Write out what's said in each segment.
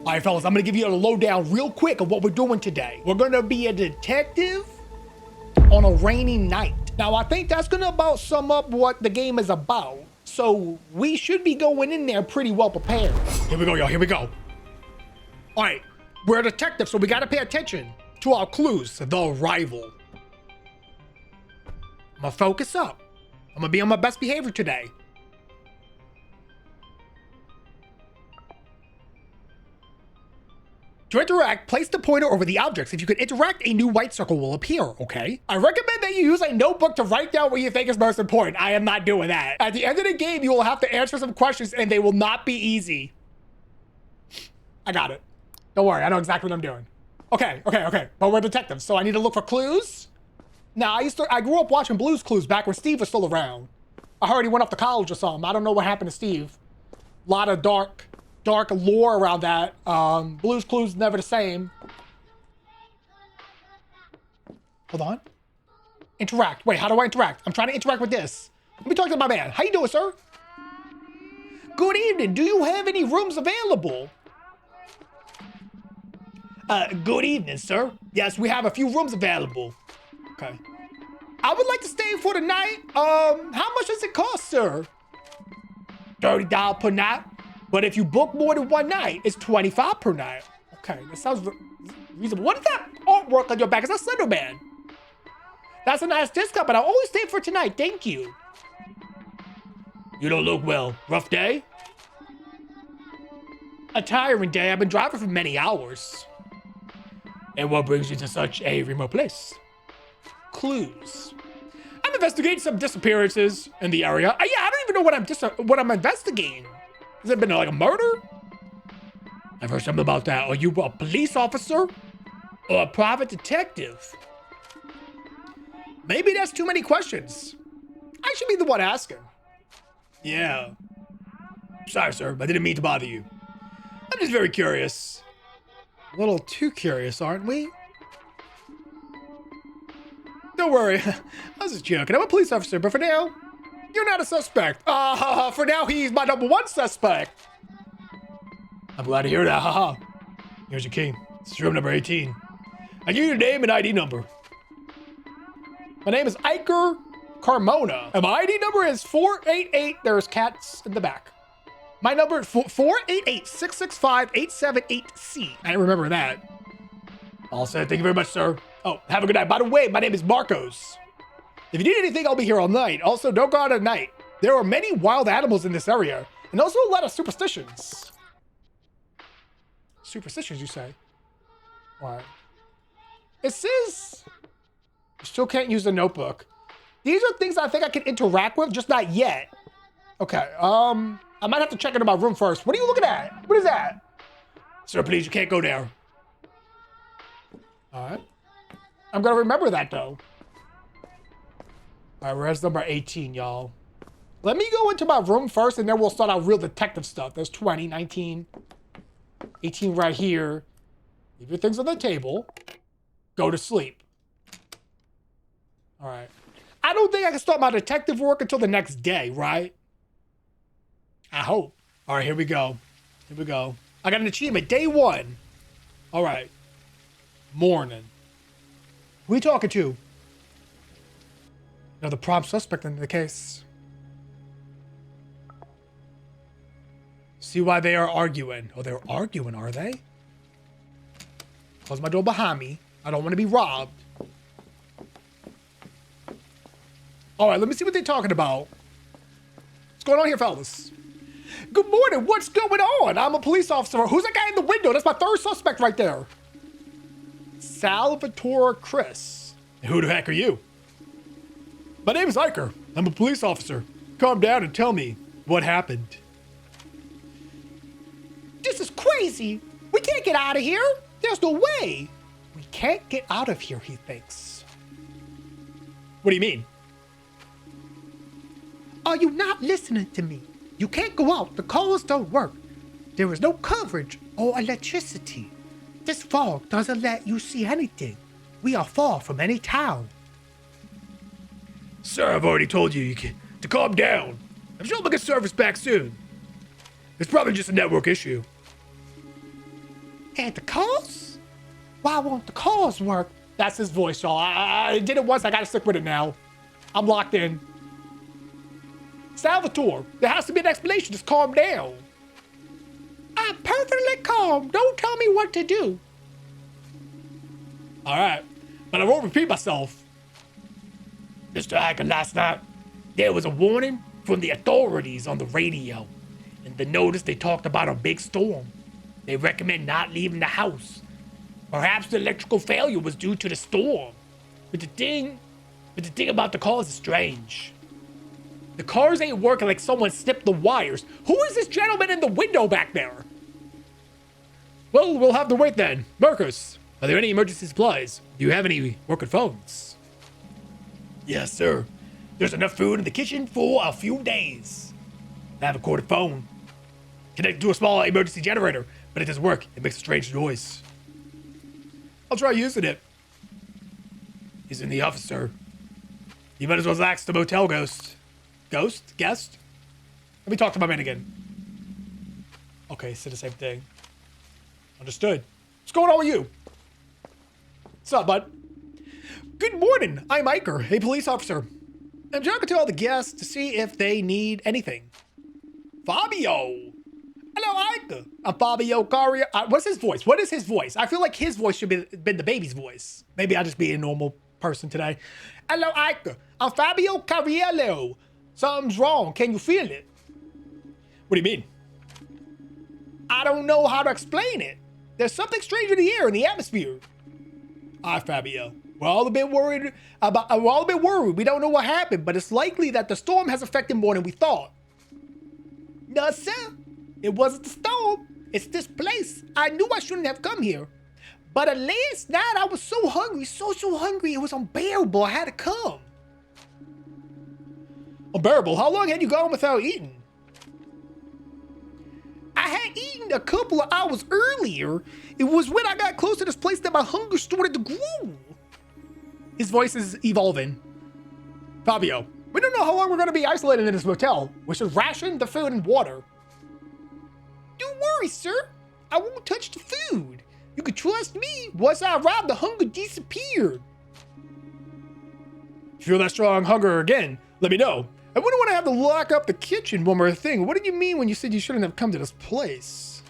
All right, fellas, I'm gonna give you a lowdown real quick of what we're doing today. We're gonna be a detective on a rainy night. Now, I think that's gonna about sum up what the game is about. So we should be going in there pretty well prepared. Here we go, y'all, here we go. All right, we're a detective, so we gotta pay attention to our clues, the arrival. I'm gonna focus up. I'm gonna be on my best behavior today. To interact, place the pointer over the objects. If you can interact, a new white circle will appear, okay? I recommend that you use a notebook to write down what you think is most important. I am not doing that. At the end of the game, you will have to answer some questions and they will not be easy. I got it. Don't worry, I know exactly what I'm doing. Okay. But we're detectives, so I need to look for clues. Now, I grew up watching Blue's Clues back when Steve was still around. I heard he went off to college or something. I don't know what happened to Steve. A lot of dark lore around that. Blue's Clues never the same. Hold on. Interact. Wait, how do I interact? I'm trying to interact with this. Let me talk to my man. How you doing, sir? Good evening. Do you have any rooms available? Good evening, sir. Yes, we have a few rooms available. Okay. I would like to stay for the night. How much does it cost, sir? $30 per night. But if you book more than one night, it's $25 per night. Okay, that sounds reasonable. What is that artwork on your back? Is that Slender Man? That's a nice discount, but I'll always stay for tonight. Thank you. You don't look well. Rough day? A tiring day. I've been driving for many hours. And what brings you to such a remote place? Clues. I'm investigating some disappearances in the area. Yeah, I don't even know what I'm investigating. Has it been like a murder? I've heard something about that. Are you a police officer or a private detective? Maybe that's too many questions. I should be the one asking. Yeah. Sorry, sir. I didn't mean to bother you. I'm just very curious. A little too curious, aren't we? Don't worry. I was just joking. I'm a police officer, but for now, you're not a suspect. For now, he's my #1 suspect. I'm glad to hear that. Haha. Here's your key. This is room number 18. I give you your name and ID number. My name is Iker Carmona. And my ID number is 488. There's cats in the back. My number is 488-665-878-C. I remember that. All set. Thank you very much, sir. Oh, have a good night. By the way, my name is Marcos. If you need anything, I'll be here all night. Also, don't go out at night. There are many wild animals in this area, and also a lot of superstitions. Superstitions, you say? What? It says you still can't use the notebook. These are things I think I can interact with, just not yet. Okay, I might have to check into my room first. What are you looking at? What is that? Sir, please, you can't go there. All right. I'm gonna remember that, though. All right, where's number 18, y'all? Let me go into my room first, and then we'll start our real detective stuff. There's 20, 19, 18 right here. Leave your things on the table. Go to sleep. All right. I don't think I can start my detective work until the next day, right? I hope. All right, here we go. Here we go. I got an achievement. Day 1. All right. Morning. Who are you talking to? You're the prime suspect in the case. See why they are arguing. Oh, they're arguing, are they? Close my door behind me. I don't want to be robbed. All right, let me see what they're talking about. What's going on here, fellas? Good morning. What's going on? I'm a police officer. Who's that guy in the window? That's my third suspect right there. Salvatore Chris. Who the heck are you? My name is Iker. I'm a police officer. Calm down and tell me what happened. This is crazy. We can't get out of here. There's no way. We can't get out of here, he thinks. What do you mean? Are you not listening to me? You can't go out. The calls don't work. There is no coverage or electricity. This fog doesn't let you see anything. We are far from any town. Sir, I've already told you to calm down. I'm sure we'll get service back soon. It's probably just a network issue. at the cars? Why won't the cars work? That's his voice, y'all. I did it once. I gotta stick with it now. I'm locked in. Salvatore, there has to be an explanation. Just calm down. I'm perfectly calm. Don't tell me what to do. All right, but I won't repeat myself. Mr. Hacker, last night, there was a warning from the authorities on the radio. In the notice, they talked about a big storm. They recommend not leaving the house. Perhaps the electrical failure was due to the storm. But the thing about the cars is strange. The cars ain't working like someone snipped the wires. Who is this gentleman in the window back there? Well, we'll have to wait then. Marcus, are there any emergency supplies? Do you have any working phones? Yes, sir. There's enough food in the kitchen for a few days. I have a corded phone. Connected to a small emergency generator, but it doesn't work. It makes a strange noise. I'll try using it. He's in the office, sir. You might as well ask the motel ghost. Ghost? Guest? Let me talk to my man again. Okay, said the same thing. Understood. What's going on with you? What's up, bud? Good morning. I'm Iker, a police officer. I'm talking to all the guests to see if they need anything. Fabio. Hello, Iker. I'm Fabio Caria. What's his voice? What is his voice? I feel like his voice should be been the baby's voice. Maybe I'll just be a normal person today. Hello, Iker. I'm Fabio Cariello. Something's wrong. Can you feel it? What do you mean? I don't know how to explain it. There's something strange in the air, in the atmosphere. Fabio. We're all a bit worried. We don't know what happened, but it's likely that the storm has affected more than we thought. No, sir. It wasn't the storm. It's this place. I knew I shouldn't have come here. But last night I was so hungry, so hungry, it was unbearable. I had to come. Unbearable? How long had you gone without eating? I had eaten a couple of hours earlier. It was when I got close to this place that my hunger started to grow. His voice is evolving. Fabio, we don't know how long we're going to be isolated in this motel. We should ration the food and water. Don't worry, sir. I won't touch the food. You can trust me. Once I arrived, the hunger disappeared. If you feel that strong hunger again, let me know. I wouldn't want to have to lock up the kitchen. One more thing. What did you mean when you said you shouldn't have come to this place?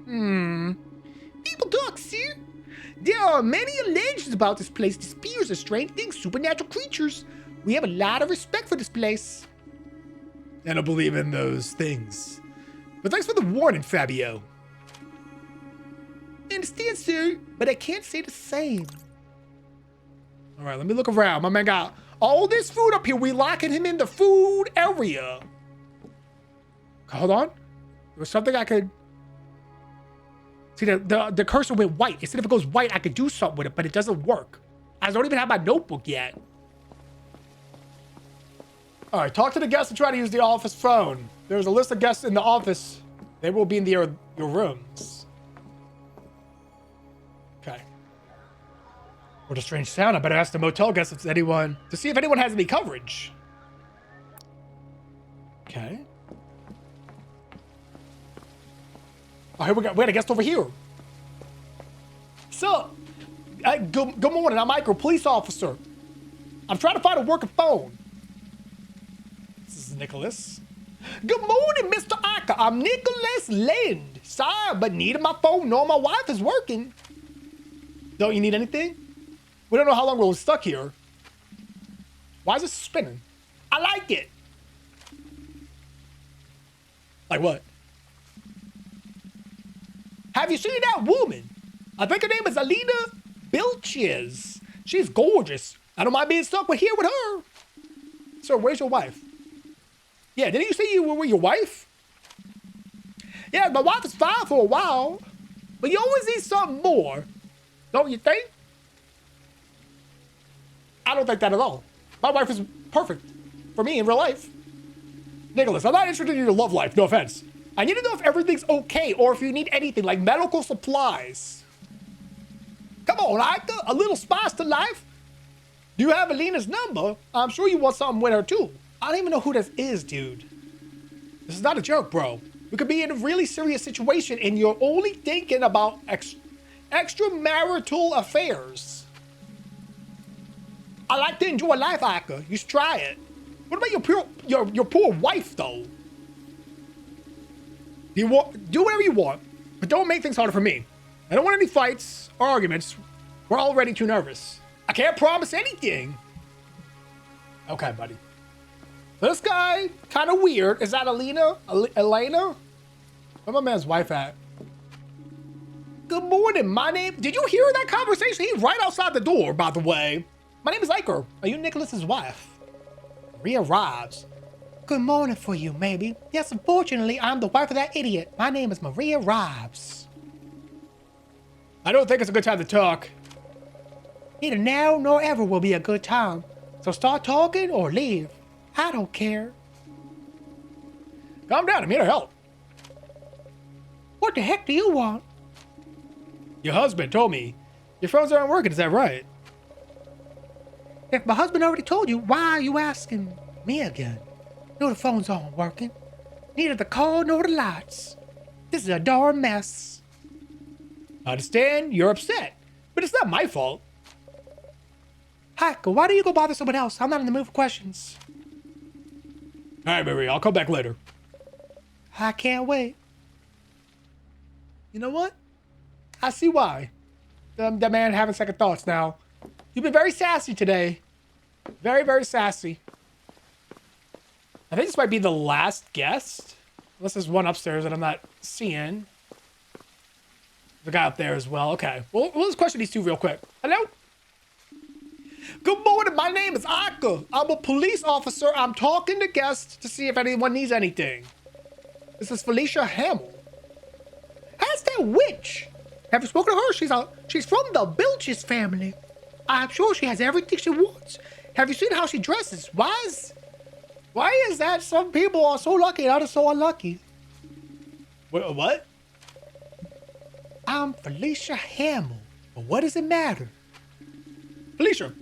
People talk, sir. There are many legends about this place. The spirits are strange things, supernatural creatures. We have a lot of respect for this place. And I believe in those things. But thanks for the warning, Fabio. I understand, sir, but I can't say the same. All right, let me look around. My man got all this food up here. We locking him in the food area. Hold on. There was something I could... See, the cursor went white. Instead if it goes white, I could do something with it, but it doesn't work. I don't even have my notebook yet. All right, talk to the guests and try to use the office phone. There's a list of guests in the office. They will be in your rooms. Okay. What a strange sound. I better ask the motel guests if anyone, to see if anyone has any coverage. Okay. Oh, here we got a guest over here. So, good morning. I'm Michael, police officer. I'm trying to find a working phone. This is Nicholas. Good morning, Mr. Aka. I'm Nicholas Lind. Sorry, but needed my phone. No, my wife is working. Don't you need anything? We don't know how long we're stuck here. Why is this spinning? I like it. Like what? Have you seen that woman? I think her name is Alina Bilches. She's gorgeous. I don't mind being stuck here with her. Sir, where's your wife? Yeah, didn't you say you were with your wife? Yeah, my wife is fine for a while. But you always need something more. Don't you think? I don't think that at all. My wife is perfect for me in real life. Nicholas, I'm not interested in your love life, no offense. I need to know if everything's okay or if you need anything like medical supplies. Come on, Ika, a little spice to life. Do you have Alina's number? I'm sure you want something with her too. I don't even know who this is, dude. This is not a joke, bro. We could be in a really serious situation and you're only thinking about Extramarital affairs. I like to enjoy life, Aka. You should try it. What about your poor wife, though? Do whatever you want, but don't make things harder for me. I don't want any fights or arguments. We're already too nervous. I can't promise anything. Okay, buddy. This guy, kind of weird. Is that Elena? Elena? Where's my man's wife at? Good morning, my name... Did you hear that conversation? He's right outside the door, by the way. My name is Iker. Are you Nicholas's wife? Maria Robs. Good morning for you, maybe. Yes, unfortunately, I'm the wife of that idiot. My name is Maria Robs. I don't think it's a good time to talk. Neither now nor ever will be a good time. So start talking or leave. I don't care. Calm down, I'm here to help. What the heck do you want? Your husband told me. Your phones aren't working, is that right? If my husband already told you, why are you asking me again? No, the phones aren't working. Neither the call nor the lights. This is a darn mess. I understand you're upset, but it's not my fault. Heck, why do you go bother someone else? I'm not in the mood for questions. All right, Marie, I'll come back later. I can't wait. You know what? I see why. The man having second thoughts now. You've been very sassy today. Very, very sassy. I think this might be the last guest. Unless there's one upstairs that I'm not seeing. The guy up there as well. Okay. Well, let's question these two real quick. Hello? Good morning. My name is Aka. I'm a police officer. I'm talking to guests to see if anyone needs anything. This is Felicia Hamill. How's that witch? Have you spoken to her? She's from the Bilches family. I'm sure she has everything she wants. Have you seen how she dresses? Why is that some people are so lucky and others so unlucky? What? I'm Felicia Hamill. But what does it matter? Felicia,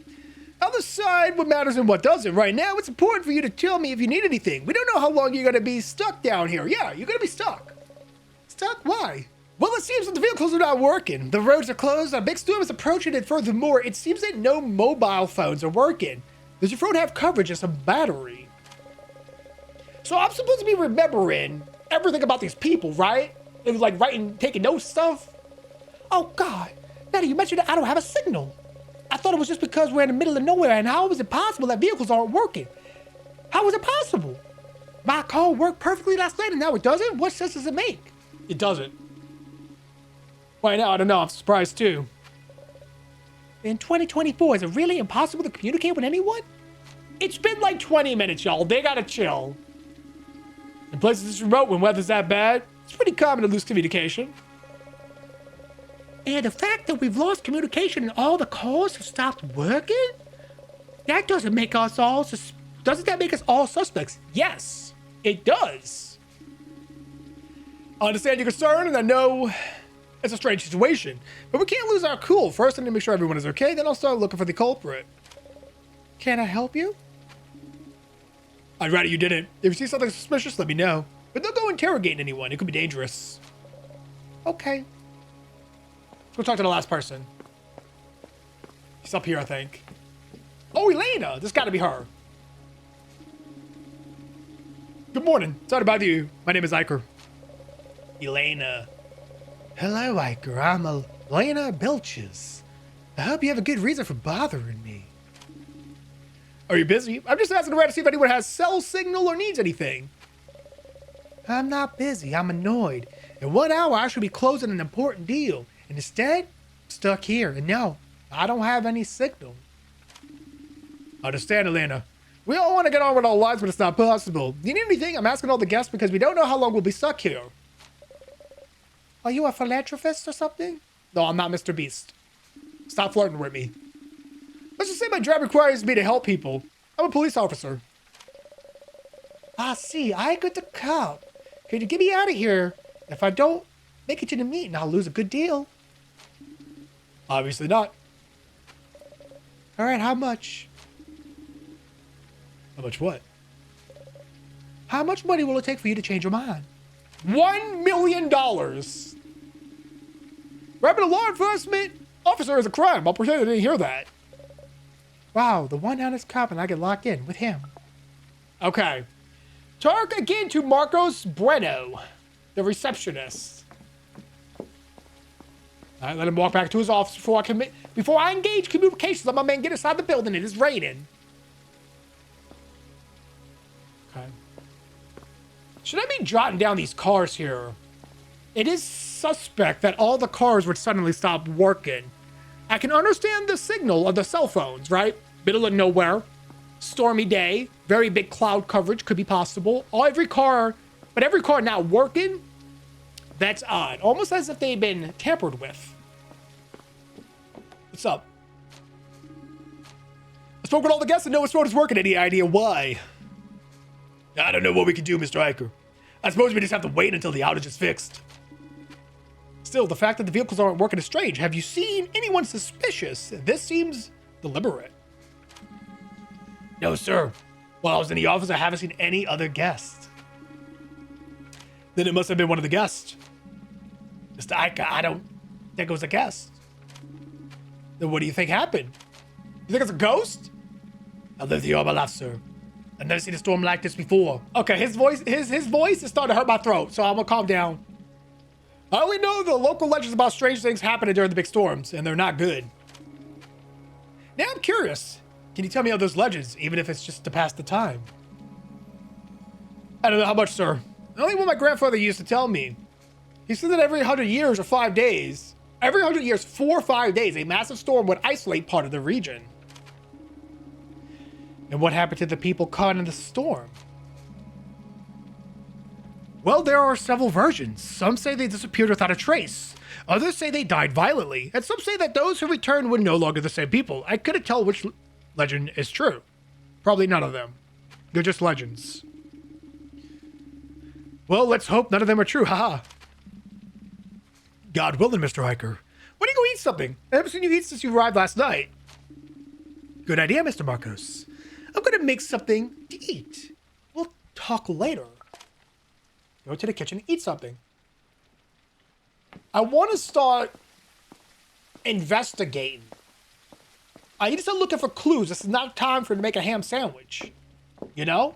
on the side, what matters and what doesn't. Right now, it's important for you to tell me if you need anything. We don't know how long you're going to be stuck down here. Yeah, you're going to be stuck. Stuck? Why? Well, it seems that the vehicles are not working. The roads are closed, a big storm is approaching, and furthermore, it seems that no mobile phones are working. Does your phone have coverage as a battery? So I'm supposed to be remembering everything about these people, right? It was like taking notes stuff. Oh God, now that you mentioned it, I don't have a signal. I thought it was just because we're in the middle of nowhere, and how is it possible that vehicles aren't working? How is it possible? My call worked perfectly last night and now it doesn't? What sense does it make? It doesn't. Right now, I don't know. I'm surprised too. In 2024, is it really impossible to communicate with anyone? It's been like 20 minutes, y'all. They gotta chill. In places this remote, when weather's that bad, it's pretty common to lose communication. And the fact that we've lost communication and all the calls have stopped working? That doesn't make us all doesn't that make us all suspects? Yes, it does. I understand your concern, and I know it's a strange situation, but we can't lose our cool. First, I need to make sure everyone is okay, then I'll start looking for the culprit. Can I help you? I'd rather you didn't. If you see something suspicious, let me know. But don't go interrogating anyone. It could be dangerous. Okay. Let's go talk to the last person. She's up here, I think. Oh, Elena! This gotta be her. Good morning. Sorry to bother you. My name is Iker. Elena. Hello, Iker. I'm Elena Bilches. I hope you have a good reason for bothering me. Are you busy? I'm just asking around to see if anyone has cell signal or needs anything. I'm not busy. I'm annoyed. In 1 hour, I should be closing an important deal. And instead, I'm stuck here. And no, I don't have any signal. Understand, Elena. We all want to get on with our lives, but it's not possible. Do you need anything? I'm asking all the guests because we don't know how long we'll be stuck here. Are you a philanthropist or something? No, I'm not Mr. Beast. Stop flirting with me. Let's just say my job requires me to help people. I'm a police officer. I see. I got the cop. Can you get me out of here? If I don't make it to the meeting, I'll lose a good deal. Obviously not. All right, how much? How much what? How much money will it take for you to change your mind? $1 million. Grabbing a law enforcement officer is a crime. I'll pretend I didn't hear that. Wow, the one honest cop and I get locked in with him. Okay. Talk again to Marcos Bueno, the receptionist. All right, let him walk back to his office before I engage communications. Let my man get inside the building. It is raining. Okay. Should I be jotting down these cars here? It is suspect that all the cars would suddenly stop working. I can understand the signal of the cell phones, right? Middle of nowhere, stormy day, very big cloud coverage could be possible. Every car not working, that's odd. Almost as if they've been tampered with. What's up? I spoke with all the guests and no one's phone is working. Any idea why? I don't know what we can do, Mr. Hiker. I suppose we just have to wait until the outage is fixed. Still, the fact that the vehicles aren't working is strange. Have you seen anyone suspicious? This seems deliberate. No, sir. While I was in the office, I haven't seen any other guests. Then it must have been one of the guests. Mr. Hiker, I don't think it was a guest. Then what do you think happened? You think it's a ghost? I've lived here all my life, sir. I've never seen a storm like this before. Okay, his voice is starting to hurt my throat, so I'm gonna calm down. I only know the local legends about strange things happening during the big storms, and they're not good. Now I'm curious. Can you tell me of those legends, even if it's just to pass the time? I don't know how much, sir. Only what my grandfather used to tell me. He said that every 100 years or 5 days, every 100 years, 4 or 5 days, a massive storm would isolate part of the region. And what happened to the people caught in the storm? Well, there are several versions. Some say they disappeared without a trace. Others say they died violently. And some say that those who returned were no longer the same people. I couldn't tell which legend is true. Probably none of them. They're just legends. Well, let's hope none of them are true. Haha. God willing, Mr. Hiker. Why don't you go eat something? I haven't seen you eat since you arrived last night. Good idea, Mr. Marcos. I'm going to make something to eat. We'll talk later. Go to the kitchen and eat something. I want to start investigating. I need to start looking for clues. This is not time for to make a ham sandwich. You know?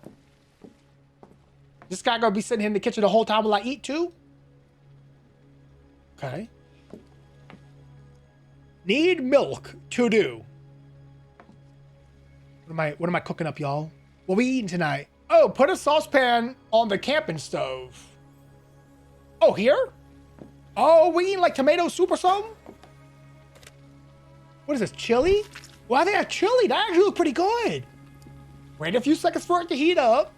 This guy going to be sitting here in the kitchen the whole time while I eat too? Okay. Need milk to do. What am I cooking up, y'all? What we eating tonight? Oh, put a saucepan on the camping stove. Oh, here? Oh, we eating like tomato soup or something? What is this, chili? Wow, they have chili. That actually looks pretty good. Wait a few seconds for it to heat up.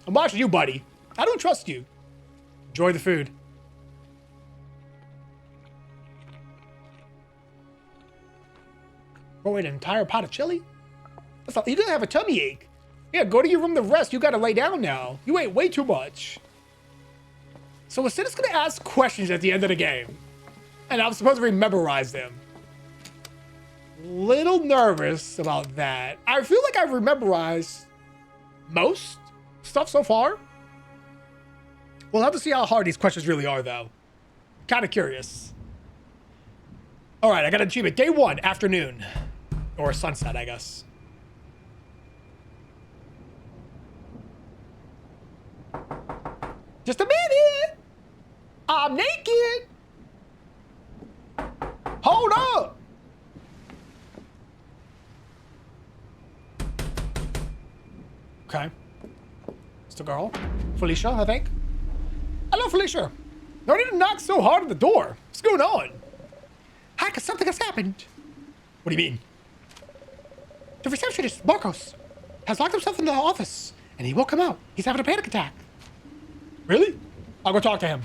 I'm watching you, buddy. I don't trust you. Enjoy the food. Oh, wait, an entire pot of chili? That's all, you didn't have a tummy ache. Yeah, go to your room to rest. You gotta lay down now. You ate way too much. So instead, it's gonna ask questions at the end of the game. And I'm supposed to memorize them. Little nervous about that. I feel like I've memorized most stuff so far. We'll have to see how hard these questions really are, though. Kind of curious. All right, I got an achievement. Day 1, afternoon. Or sunset, I guess. Just a minute. I'm naked. Hold up. Okay. It's the girl. Felicia, I think. Hello, Felicia. No need to knock so hard on the door. What's going on? Hi, because something has happened. What do you mean? The receptionist, Marcos, has locked himself in the office, and he won't come out. He's having a panic attack. Really? I'll go talk to him.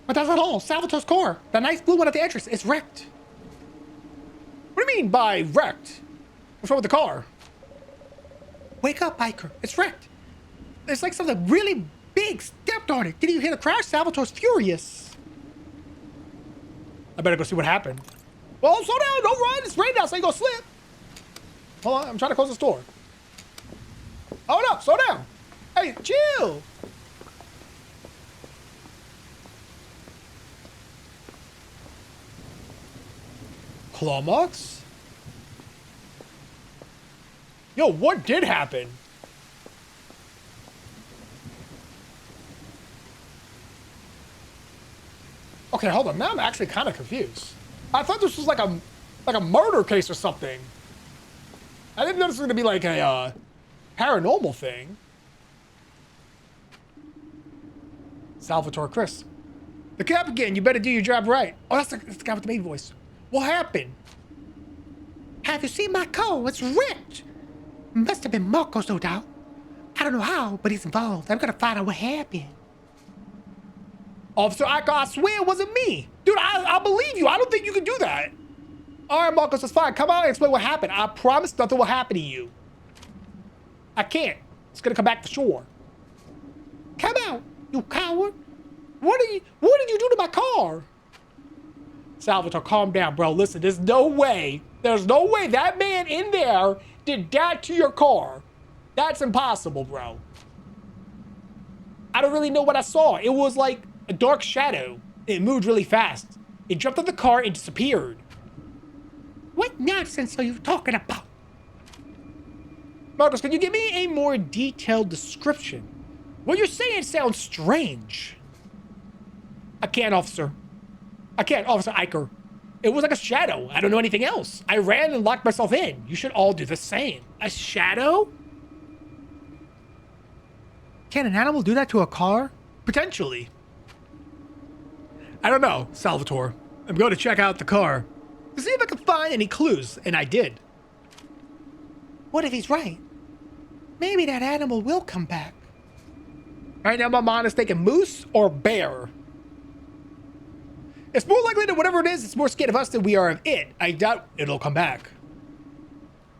But that's not all. Salvatore's car, the nice blue one at the entrance, is wrecked. What do you mean by wrecked? What's wrong with the car? Wake up, biker. It's wrecked. It's like something really big stepped on it. Did you hear the crash? Salvatore's furious. I better go see what happened. Well, slow down. Don't run. It's raining out, so you go slip. Hold on. I'm trying to close this door. Hold up. Slow down. Hey, chill. Claw marks? Yo, what did happen? Okay, hold on. Now I'm actually kind of confused. I thought this was like a murder case or something. I didn't know this was gonna be like a paranormal thing. Salvatore Chris. The cap again. You better do your job right. Oh, that's the guy with the main voice. What happened? Have you seen my car? It's wrecked. Must have been Marcos, no doubt. I don't know how, but he's involved. I'm gonna find out what happened. Officer Ika, I swear it wasn't me. Dude, I believe you. I don't think you can do that. All right, Marcos, it's fine. Come out and explain what happened. I promise nothing will happen to you. I can't. It's gonna come back for sure. Come out, you coward. What did you do to my car? Salvatore, calm down, bro. Listen, there's no way that man in there did that to your car. That's impossible, bro. I don't really know what I saw. It was like a dark shadow. It moved really fast. It jumped on the car and disappeared. What nonsense are you talking about? Marcos, can you give me a more detailed description? What you're saying sounds strange. I can't, officer. I can't, Officer Iker. It was like a shadow. I don't know anything else. I ran and locked myself in. You should all do the same. A shadow? Can an animal do that to a car? Potentially. I don't know, Salvatore. I'm going to check out the car to see if I can find any clues, and I did. What if he's right? Maybe that animal will come back. Right now my mind is thinking moose or bear. It's more likely that whatever it is, it's more scared of us than we are of it. I doubt it'll come back.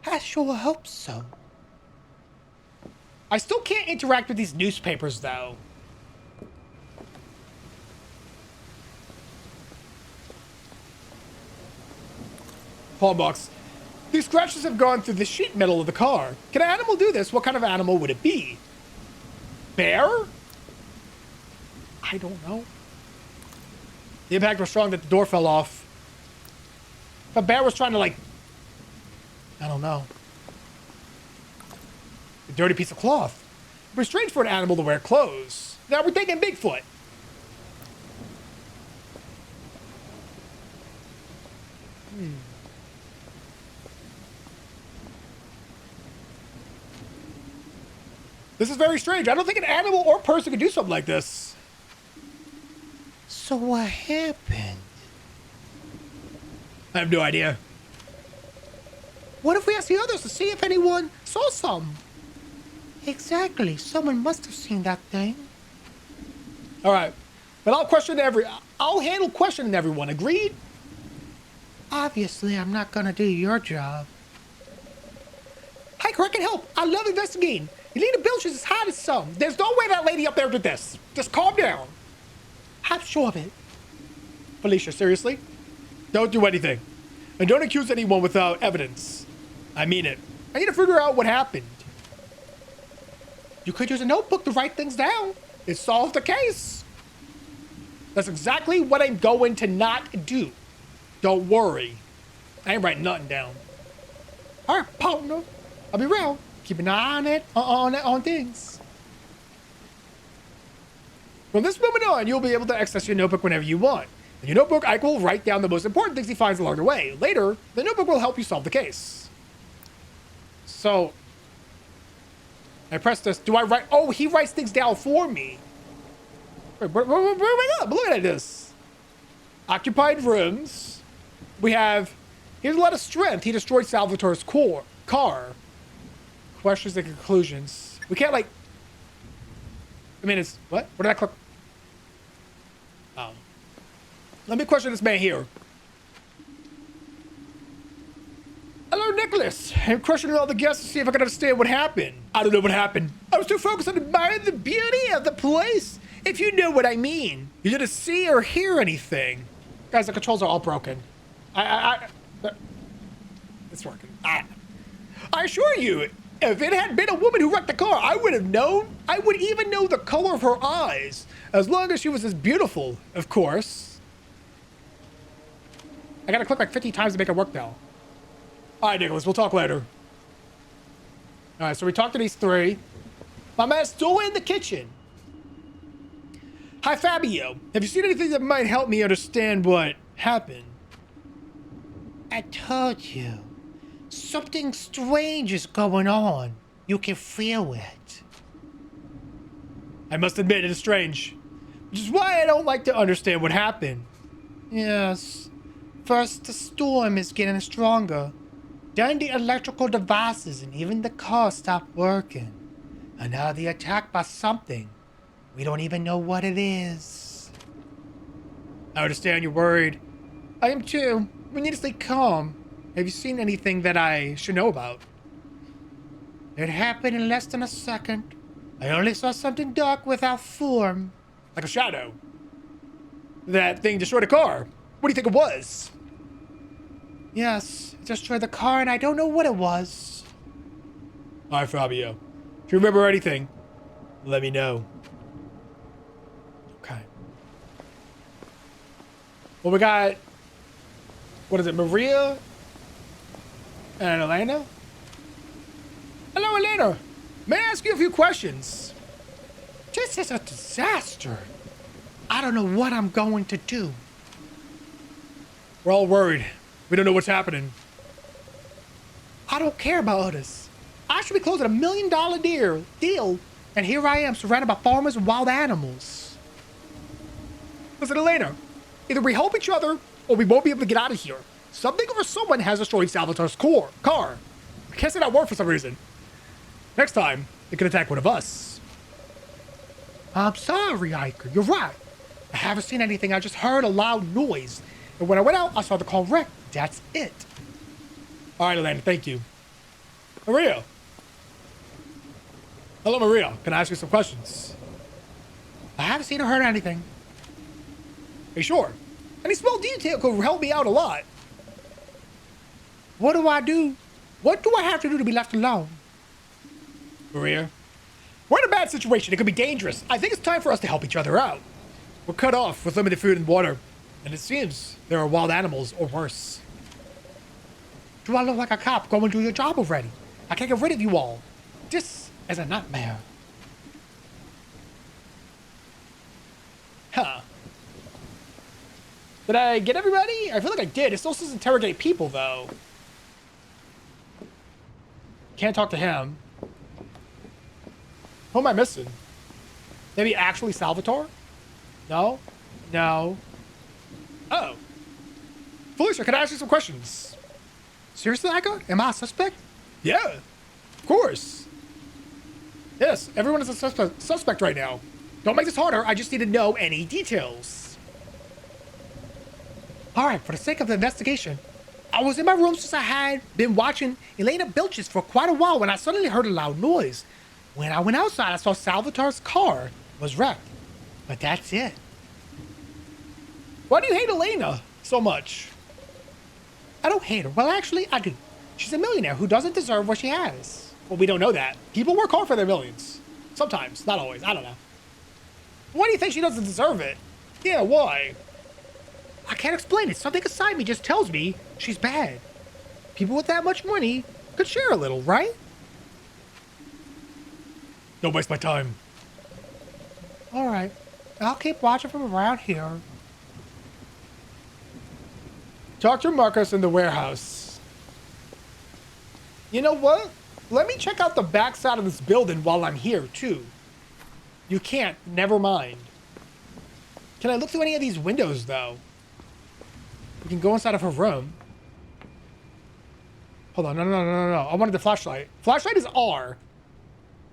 I sure hope so. I still can't interact with these newspapers, though. Paul box. These scratches have gone through the sheet metal of the car. Can an animal do this? What kind of animal would it be? Bear? I don't know. The impact was strong that the door fell off. If a bear was trying to, like... I don't know. A dirty piece of cloth. It was strange for an animal to wear clothes. Now we're thinking Bigfoot. This is very strange. I don't think an animal or person could do something like this. So what happened? I have no idea. What if we ask the others to see if anyone saw some? Exactly. Someone must have seen that thing. All right. But I'll handle questioning everyone. Agreed? Obviously, I'm not gonna do your job. Hiker, I can help. I love investigating. Elena Bilge is as hot as some. There's no way that lady up there did this. Just calm down. I'm sure of it. Felicia, seriously? Don't do anything. And don't accuse anyone without evidence. I mean it. I need to figure out what happened. You could use a notebook to write things down. It solved the case. That's exactly what I'm going to not do. Don't worry. I ain't writing nothing down. All right, partner. I'll be around. Keep an eye on it, on things. From this moment on, you'll be able to access your notebook whenever you want. In your notebook, Ike will write down the most important things he finds along the way. Later, the notebook will help you solve the case. So, I press this. Do I write? Oh, he writes things down for me. Wait, where am I up? Look at this. Occupied rooms. We have. He has a lot of strength. He destroyed Salvatore's car. Questions and conclusions. We can't, like... I mean, it's... What? What did I click? Oh. Let me question this man here. Hello, Nicholas. I'm questioning all the guests to see if I can understand what happened. I don't know what happened. I was too focused on admiring the beauty of the place. If you know what I mean. You didn't see or hear anything. Guys, the controls are all broken. It's working. I assure you... If it had been a woman who wrecked the car, I would have known. I would even know the color of her eyes. As long as she was as beautiful, of course. I gotta click like 50 times to make it work now. All right, Nicholas, we'll talk later. All right, so we talked to these three. My man's still in the kitchen. Hi, Fabio. Have you seen anything that might help me understand what happened? I told you. Something strange is going on. You can feel it. I must admit it is strange. Which is why I don't like to understand what happened. Yes. First, the storm is getting stronger. Then the electrical devices and even the car stopped working. And now they're attacked by something. We don't even know what it is. I understand you're worried. I am too. We need to stay calm. Have you seen anything that I should know about? It happened in less than a second. I only saw something dark without form. Like a shadow. That thing destroyed a car. What do you think it was? Yes, it destroyed the car and I don't know what it was. All right, Fabio. If you remember anything, let me know. Okay. Well, we got... What is it, Maria? And Elena? Hello, Elena. May I ask you a few questions? This is a disaster. I don't know what I'm going to do. We're all worried. We don't know what's happening. I don't care about others. I should be closing $1 million deal, and here I am surrounded by farmers and wild animals. Listen, Elena, either we help each other or we won't be able to get out of here. Something or someone has destroyed Salvatore's car. I can't say that word for some reason. Next time, it could attack one of us. I'm sorry, Iker. You're right. I haven't seen anything. I just heard a loud noise. And when I went out, I saw the car wrecked. That's it. All right, Elena, thank you. Maria. Hello, Maria. Can I ask you some questions? I haven't seen or heard anything. Are you sure? Any small detail could help me out a lot. What do I do? What do I have to do to be left alone? Maria, we're in a bad situation. It could be dangerous. I think it's time for us to help each other out. We're cut off with limited food and water. And it seems there are wild animals or worse. Do I look like a cop going to do your job already? I can't get rid of you all. This is a nightmare. Huh. Did I get everybody? I feel like I did. It still says interrogate people, though. Can't talk to him. Who am I missing? Maybe actually Salvatore? No? No. Oh. Felicia, can I ask you some questions? Seriously, Ika? Am I a suspect? Yeah. Of course. Yes, everyone is a suspect right now. Don't make this harder. I just need to know any details. Alright, for the sake of the investigation, I was in my room since I had been watching Elena Bilges for quite a while when I suddenly heard a loud noise. When I went outside, I saw Salvatore's car was wrecked. But that's it. Why do you hate Elena so much? I don't hate her. Well, actually, I do. She's a millionaire who doesn't deserve what she has. Well, we don't know that. People work hard for their millions. Sometimes, not always. I don't know. Why do you think she doesn't deserve it? Yeah, why? I can't explain it. Something inside me just tells me she's bad. People with that much money could share a little, right? Don't waste my time. All right. I'll keep watching from around here. Talk to Marcus in the warehouse. You know what? Let me check out the backside of this building while I'm here, too. You can't. Never mind. Can I look through any of these windows, though? We can go inside of her room. Hold on. No. I wanted the flashlight. Flashlight is R.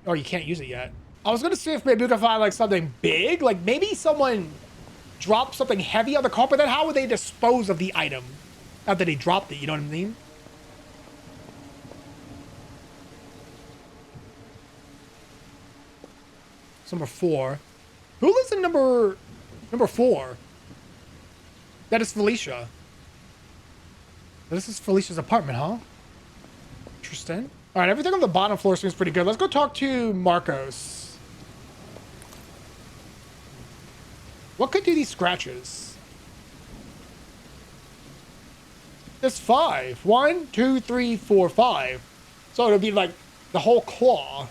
Oh, you can't use it yet. I was going to see if maybe we could find, like, something big. Like, maybe someone dropped something heavy on the carpet. Then how would they dispose of the item after they dropped it? You know what I mean? It's number 4. Who lives in number 4? That is Felicia. This is Felicia's apartment, huh? Interesting. All right, everything on the bottom floor seems pretty good. Let's go talk to Marcos. What could do these scratches? There's 5. 1, 2, 3, 4, 5. So it'll be like the whole claw.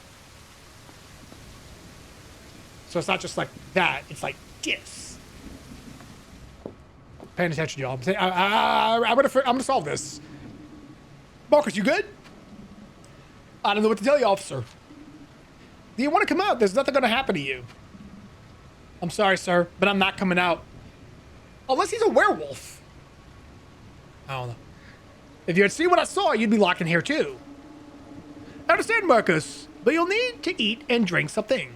So it's not just like that. It's like this. Paying attention, y'all. I'm gonna solve this. Marcus, you good? I don't know what to tell you, officer. Do you want to come out? There's nothing gonna happen to you. I'm sorry, sir, but I'm not coming out. Unless he's a werewolf. I don't know. If you had seen what I saw, you'd be locked in here too. I understand, Marcus, but you'll need to eat and drink something.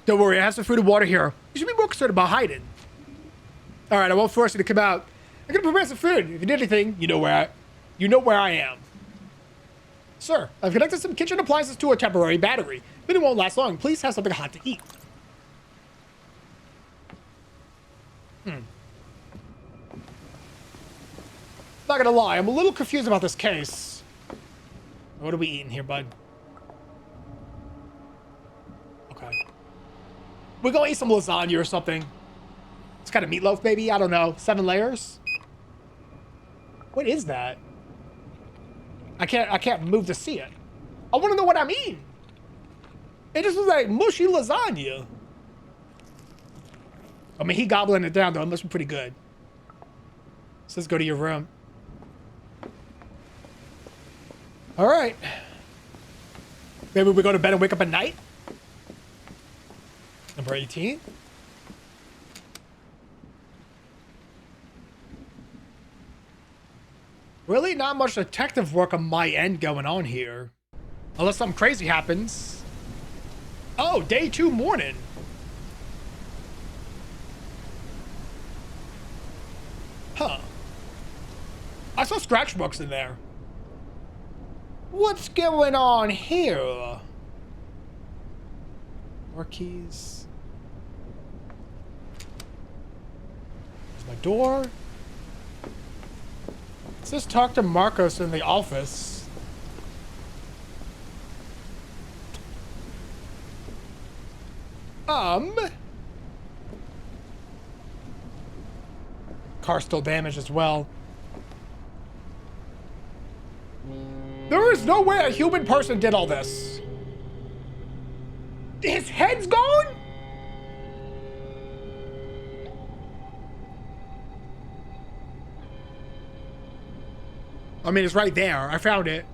Don't worry, I have some food and water here. You should be more concerned about hiding. All right, I won't force you to come out. I'm gonna prepare some food. If you need anything, you know where I am. Sir, I've connected some kitchen appliances to a temporary battery, but it won't last long. Please have something hot to eat. Not gonna lie, I'm a little confused about this case. What are we eating here, bud? Okay. We're gonna eat some lasagna or something. It's kind of meatloaf, maybe? I don't know. 7 layers? What is that? I can't move to see it. I want to know what I'm eating. It just was like mushy lasagna. I mean, he gobbling it down, though. It must be pretty good. So let's go to your room. All right. Maybe we go to bed and wake up at night? Number 18. Really not much detective work on my end going on here. Unless something crazy happens. Oh, day 2 morning. Huh. I saw scratch marks in there. What's going on here? More keys. There's my door. It says talk to Marcos in the office. Car still damaged as well. There is no way a human person did all this. His head's gone? I mean, it's right there. I found it.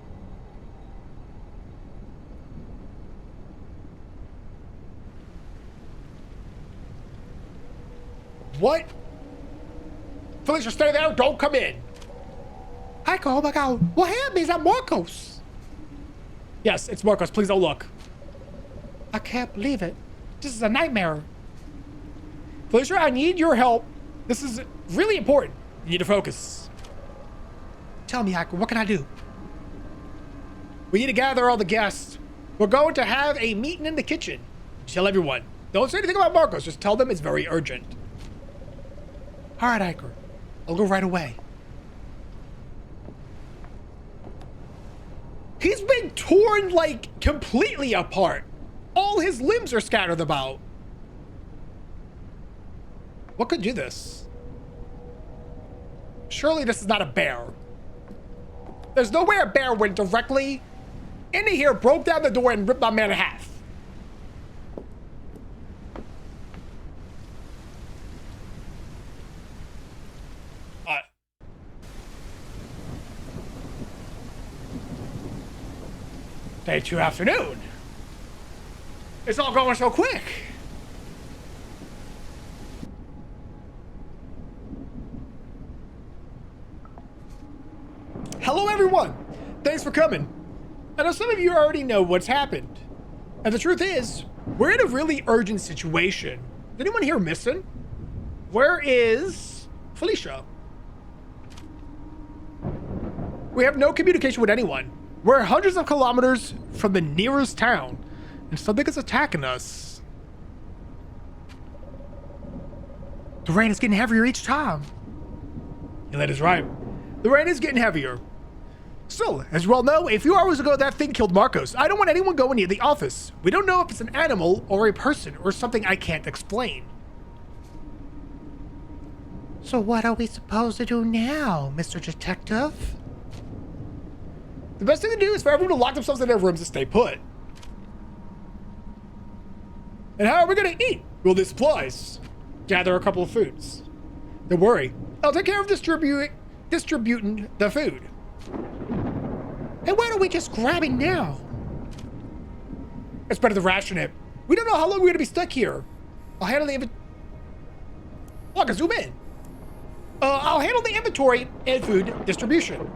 What? Felicia, stay there. Don't come in. Oh my God. What happened? Is that Marcos? Yes, it's Marcos. Please don't look. I can't believe it. This is a nightmare. Felicia, I need your help. This is really important. You need to focus. Tell me, Hacker, what can I do? We need to gather all the guests. We're going to have a meeting in the kitchen. Tell everyone. Don't say anything about Marcos. Just tell them it's very urgent. All right, Iker. I'll go right away. He's been torn, like, completely apart. All his limbs are scattered about. What could do this? Surely this is not a bear. There's no way a bear went directly into here, broke down the door, and ripped my man in half. Day 2 afternoon. It's all going so quick. Hello, everyone. Thanks for coming. I know some of you already know what's happened. And the truth is, we're in a really urgent situation. Is anyone here missing? Where is Felicia? We have no communication with anyone. We're hundreds of kilometers from the nearest town, and something is attacking us. The rain is getting heavier each time. Yeah, that is right. The rain is getting heavier. Still, as you all know, a few hours ago that thing killed Marcos. I don't want anyone going near the office. We don't know if it's an animal or a person or something I can't explain. So what are we supposed to do now, Mr. Detective? The best thing to do is for everyone to lock themselves in their rooms and stay put. And how are we gonna eat? Well, there's supplies. Gather a couple of foods. Don't worry, I'll take care of distributing the food. And why don't we just grab it now? It's better to ration it. We don't know how long we're gonna be stuck here. I'll handle the inventory. Oh, I can zoom in. I'll handle the inventory and food distribution.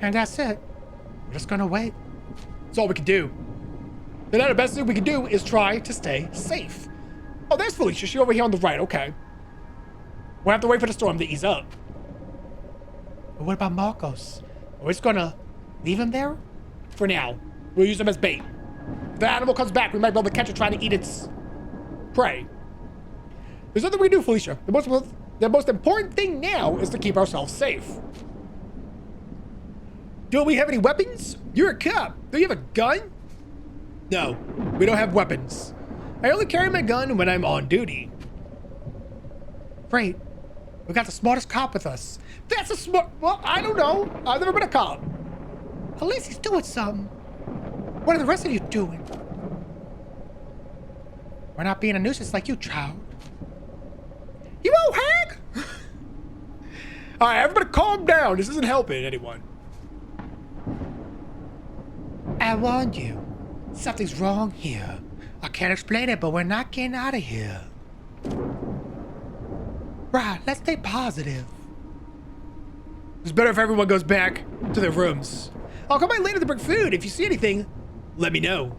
And that's it. We're just gonna wait. That's all we can do. And now the best thing we can do is try to stay safe. Oh, there's Felicia. She's over here on the right. Okay. We'll have to wait for the storm to ease up. But what about Marcos? Are we just gonna leave him there? For now. We'll use him as bait. If the animal comes back, we might be able to catch it trying to eat its prey. There's nothing we can do, Felicia. The most important thing now is to keep ourselves safe. Do we have any weapons? You're a cop. Do you have a gun? No, we don't have weapons. I only carry my gun when I'm on duty. Great. We got the smartest cop with us. That's a smart... Well, I don't know. I've never been a cop. At least he's doing something. What are the rest of you doing? We're not being a nuisance like you, child. You won't hang? All right, everybody calm down. This isn't helping anyone. I warned you. Something's wrong here. I can't explain it, but we're not getting out of here. Right, let's stay positive. It's better if everyone goes back to their rooms. I'll come by later to bring food. If you see anything, let me know.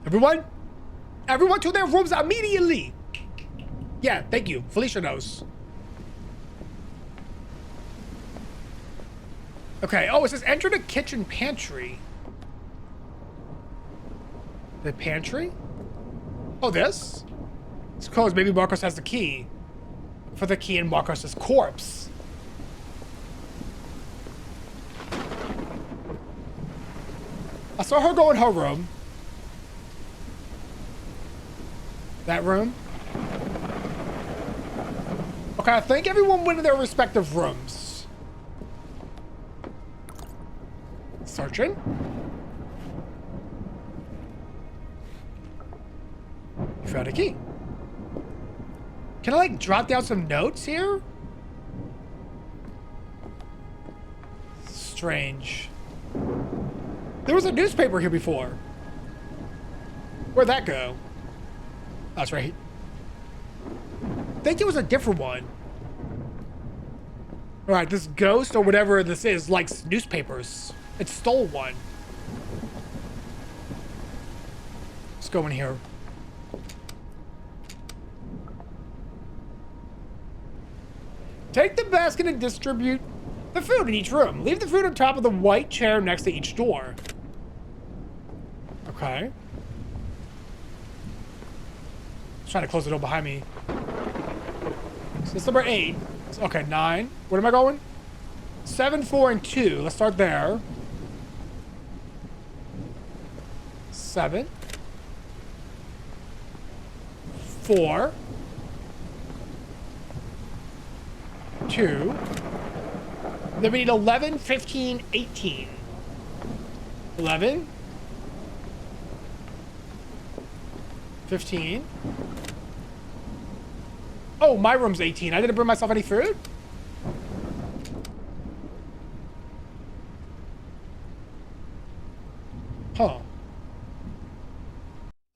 Everyone to their rooms immediately. Yeah, thank you. Felicia knows. Okay, oh, it says enter the kitchen pantry. The pantry? Oh, this? It's closed. Maybe Marcos has the key. For the key in Marcos's corpse. I saw her go in her room. That room. Okay, I think everyone went in their respective rooms. Searching. You found a key. Can I, like, jot down some notes here? Strange. There was a newspaper here before. Where'd that go? Oh, that's right. I think it was a different one. Alright, this ghost or whatever this is likes newspapers. It stole one. Let's go in here. Take the basket and distribute the food in each room. Leave the food on top of the white chair next to each door. Okay. Just trying to close the door behind me. So this is number 8. Okay, 9. Where am I going? 7, 4, and 2. Let's start there. 7. 4. 2. Then we need 11, 15, 18. 11. 15. Oh, my room's 18. I didn't bring myself any food? Huh.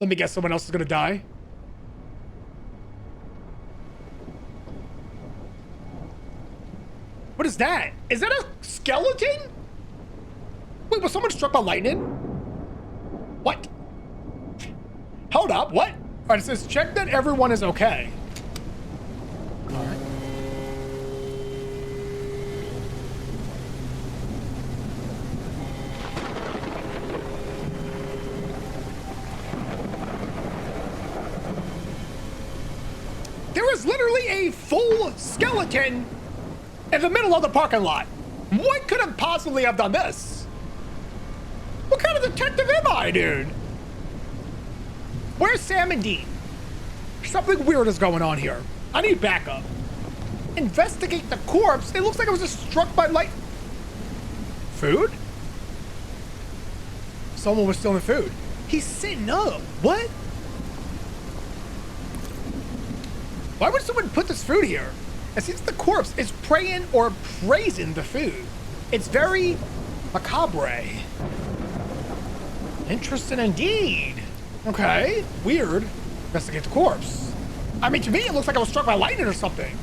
Let me guess someone else is gonna die. What is that? Is that a skeleton? Wait, was someone struck by lightning? What? Hold up, what? All right, it says check that everyone is okay. All right. There is literally a full skeleton in the middle of the parking lot. What could have possibly have done this? What kind of detective am I, dude? Where's Sam and Dean? Something weird is going on here. I need backup. Investigate the corpse. It looks like it was just struck by light. Food? Someone was stealing food. He's sitting up. What? Why would someone put this food here? It seems the corpse is praying or praising the food. It's very macabre. Interesting indeed. Okay, weird. Investigate the corpse. I mean, to me, it looks like I was struck by lightning or something.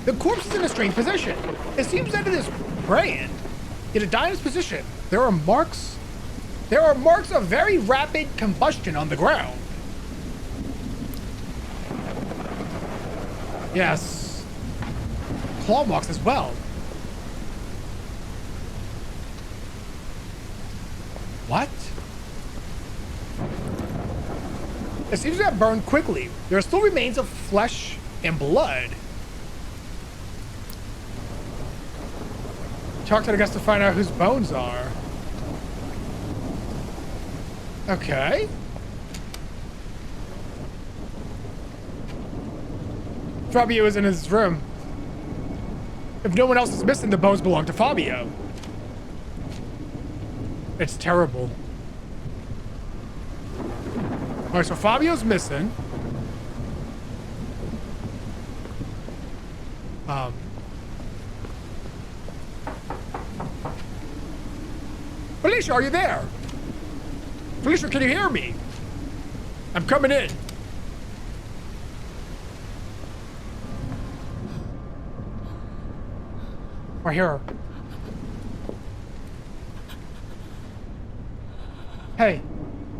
The corpse is in a strange position. It seems that it is praying. In a dying position, there are marks of very rapid combustion on the ground. Yes. Claw marks as well. What? It seems to have burned quickly. There are still remains of flesh and blood. Talk to the guest to find out whose bones are. Okay. Fabio is in his room. If no one else is missing, the bones belong to Fabio. It's terrible. Alright, so Fabio's missing. Felicia, are you there? Felicia, can you hear me? I'm coming in. Right here. Hey,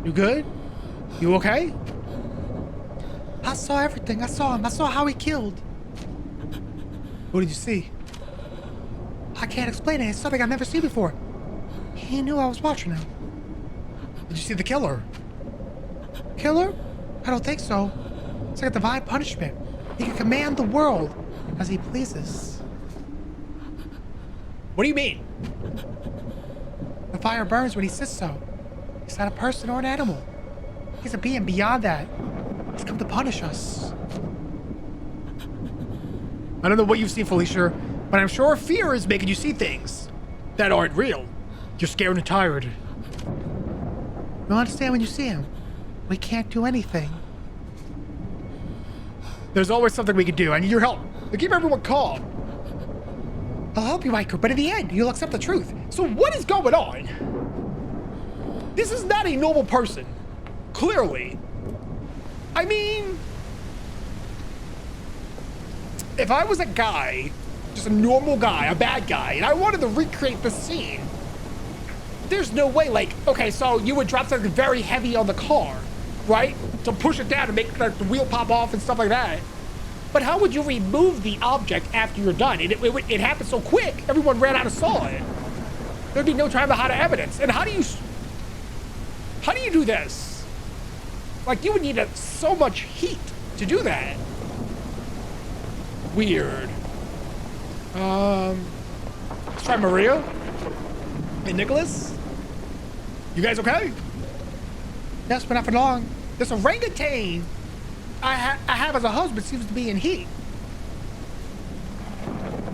you good? You okay? I saw everything. I saw him. I saw how he killed. What did you see? I can't explain it. It's something I've never seen before. He knew I was watching him. Did you see the killer? Killer? I don't think so. It's like a divine punishment. He can command the world as he pleases. What do you mean? The fire burns when he says so. He's not a person or an animal. He's a being beyond that. He's come to punish us. I don't know what you've seen, Felicia, but I'm sure fear is making you see things that aren't real. You're scared and tired. You'll understand when you see him. We can't do anything. There's always something we can do. I need your help. To keep everyone calm. I'll help you, Iker, but in the end, you'll accept the truth. So what is going on? This is not a normal person. Clearly. I mean, if I was a guy, just a normal guy, a bad guy, and I wanted to recreate the scene, there's no way, like, okay, so you would drop something very heavy on the car, right? To push it down and make the wheel pop off and stuff like that. But how would you remove the object after you're done? It happened so quick, everyone ran out and saw it. There'd be no time to hide evidence. And how do you do this? Like, you would need so much heat to do that. Weird. Let's try Maria and Nicholas. You guys okay? Yes, but not for long. This orangutan I have as a husband seems to be in heat.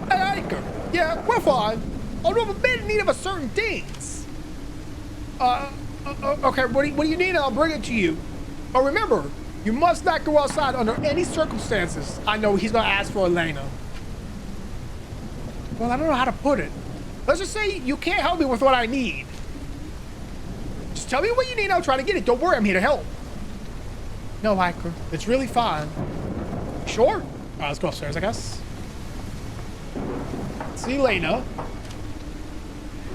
Hey, Iker. Yeah, we're fine. Although we've been in need of a certain things. Okay, what do you need? I'll bring it to you. But remember, you must not go outside under any circumstances. I know he's gonna ask for Elena. Well, I don't know how to put it. Let's just say you can't help me with what I need. Just tell me what you need, I'll try to get it. Don't worry, I'm here to help. No, Iker, it's really fine. Sure? All right, let's go upstairs, I guess. See Elena.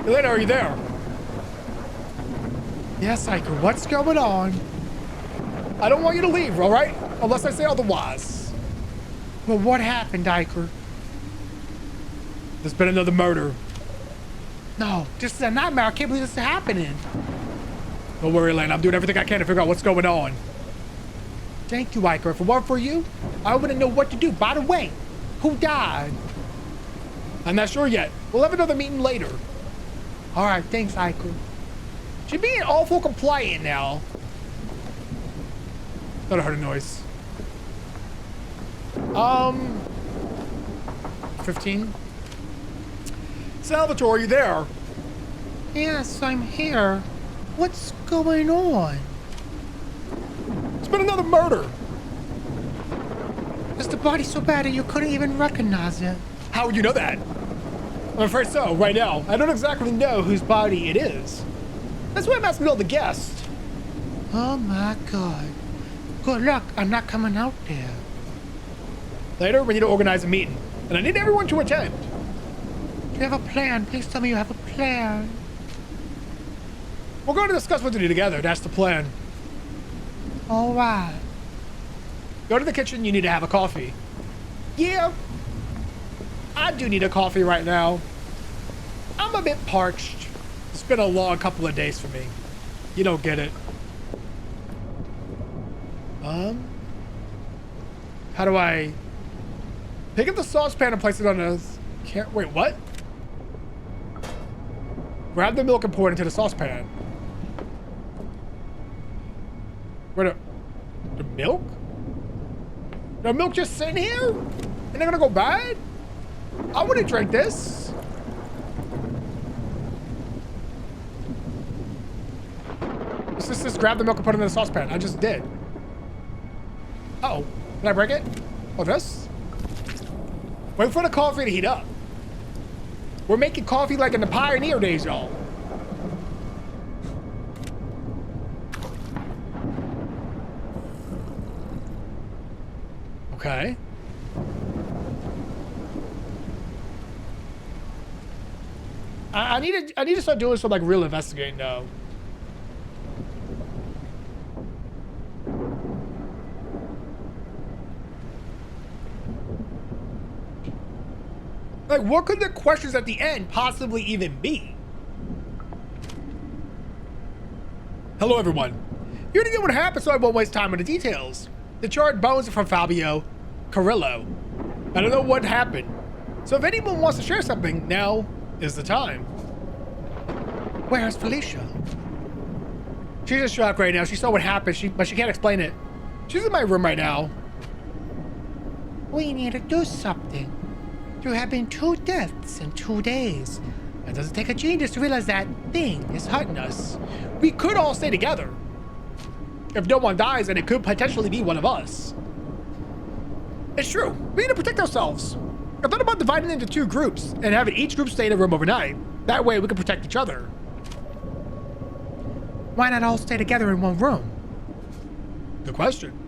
Elena, are you there? Yes, Iker, what's going on? I don't want you to leave, all right? Unless I say otherwise. Well, what happened, Iker? There's been another murder. No, this is a nightmare. I can't believe this is happening. Don't worry, Elena. I'm doing everything I can to figure out what's going on. Thank you, Iker. If it weren't for you, I wouldn't know what to do. By the way, who died? I'm not sure yet. We'll have another meeting later. All right, thanks, Iker. She's being awful compliant now. Thought I heard a noise. 15. Salvatore, are you there? Yes, I'm here. What's going on? It's been another murder. Is the body so bad that you couldn't even recognize it? How would you know that? I'm afraid so, right now. I don't exactly know whose body it is. That's why I'm asking all the guests. Oh my god. Good luck, I'm not coming out there. Later, we need to organize a meeting, and I need everyone to attend. Do you have a plan? Please tell me you have a plan. We're going to discuss what to do together. That's the plan. All right. Go to the kitchen. You need to have a coffee. Yeah. I do need a coffee right now. I'm a bit parched. It's been a long couple of days for me. You don't get it. How do I pick up the saucepan and place it on a... Wait, what? Grab the milk and pour it into the saucepan. Where the milk? The milk just sitting here? And they're gonna go bad? I wouldn't drink this. Let's just grab the milk and put it in the saucepan. I just did. Uh-oh. Did I break it? Oh, this? Wait for the coffee to heat up. We're making coffee like in the pioneer days, y'all. Okay. I need to start doing some like real investigating though. Like, what could the questions at the end possibly even be? Hello, everyone. Here to get what happened, so I won't waste time on the details. The charred bones are from Fabio Carrillo. I don't know what happened. So if anyone wants to share something, now is the time. Where's Felicia? She's in shock right now. She saw what happened, but she can't explain it. She's in my room right now. We need to do something. There have been 2 deaths in 2 days. It doesn't take a genius to realize that thing is hurting us. We could all stay together. If no one dies, then it could potentially be one of us. It's true. We need to protect ourselves. I thought about dividing into 2 groups and having each group stay in a room overnight. That way we can protect each other. Why not all stay together in one room? Good question.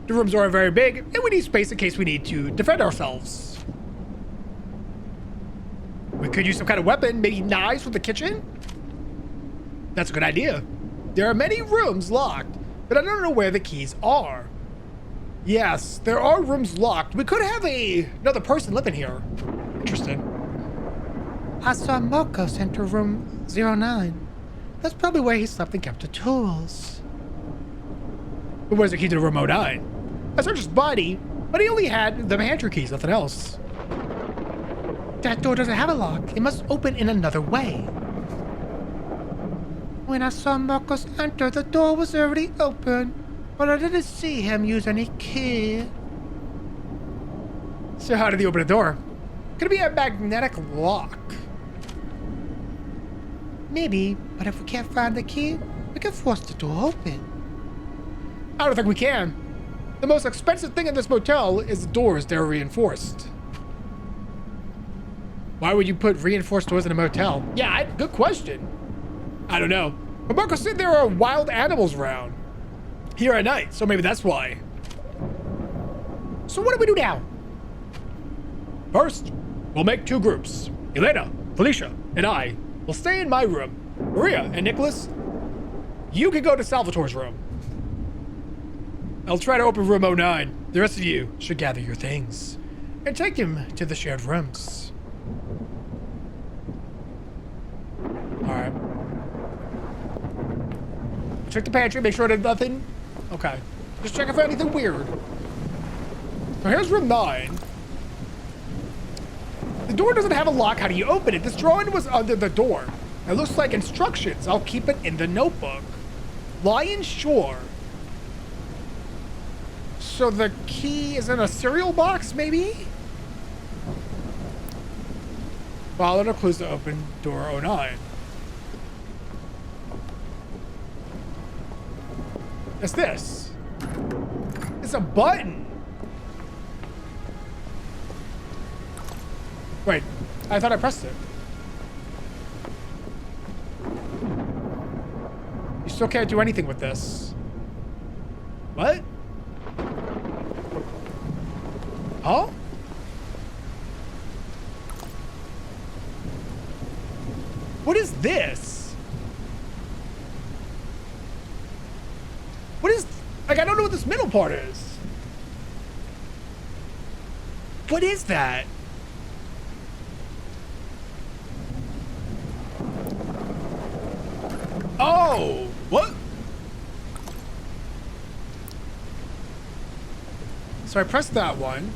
The rooms are very big, and we need space in case we need to defend ourselves. We could use some kind of weapon, maybe knives from the kitchen? That's a good idea. There are many rooms locked, but I don't know where the keys are. Yes, there are rooms locked. We could have another person living here. Interesting. I saw Marcos enter room 09. That's probably where he slept and kept the tools. But where's the key to the room 09? I searched his body, but he only had the pantry keys, nothing else. That door doesn't have a lock. It must open in another way. When I saw Marcos enter, the door was already open, but I didn't see him use any key. So how did he open the door? Could it be a magnetic lock? Maybe, but if we can't find the key, we can force the door open. I don't think we can. The most expensive thing in this motel is the doors. They're reinforced. Why would you put reinforced doors in a motel? Yeah, good question. I don't know. But Marco said there are wild animals around here at night, so maybe that's why. So what do we do now? First, we'll make 2 groups. Elena, Felicia, and I will stay in my room. Maria and Nicholas, you can go to Salvatore's room. I'll try to open room 09. The rest of you should gather your things and take them to the shared rooms. Alright. Check the pantry, make sure there's nothing. Okay. Just checking for anything weird. So here's room 9. The door doesn't have a lock. How do you open it? This drawing was under the door. It looks like instructions. I'll keep it in the notebook. Lion Shore. So the key is in a cereal box, maybe? Follow the clues to open door 09. What's this? It's a button. Wait, I thought I pressed it. You still can't do anything with this. What? Huh? What is this? What is... Like, I don't know what this middle part is. What is that? Oh! What? So I pressed that one.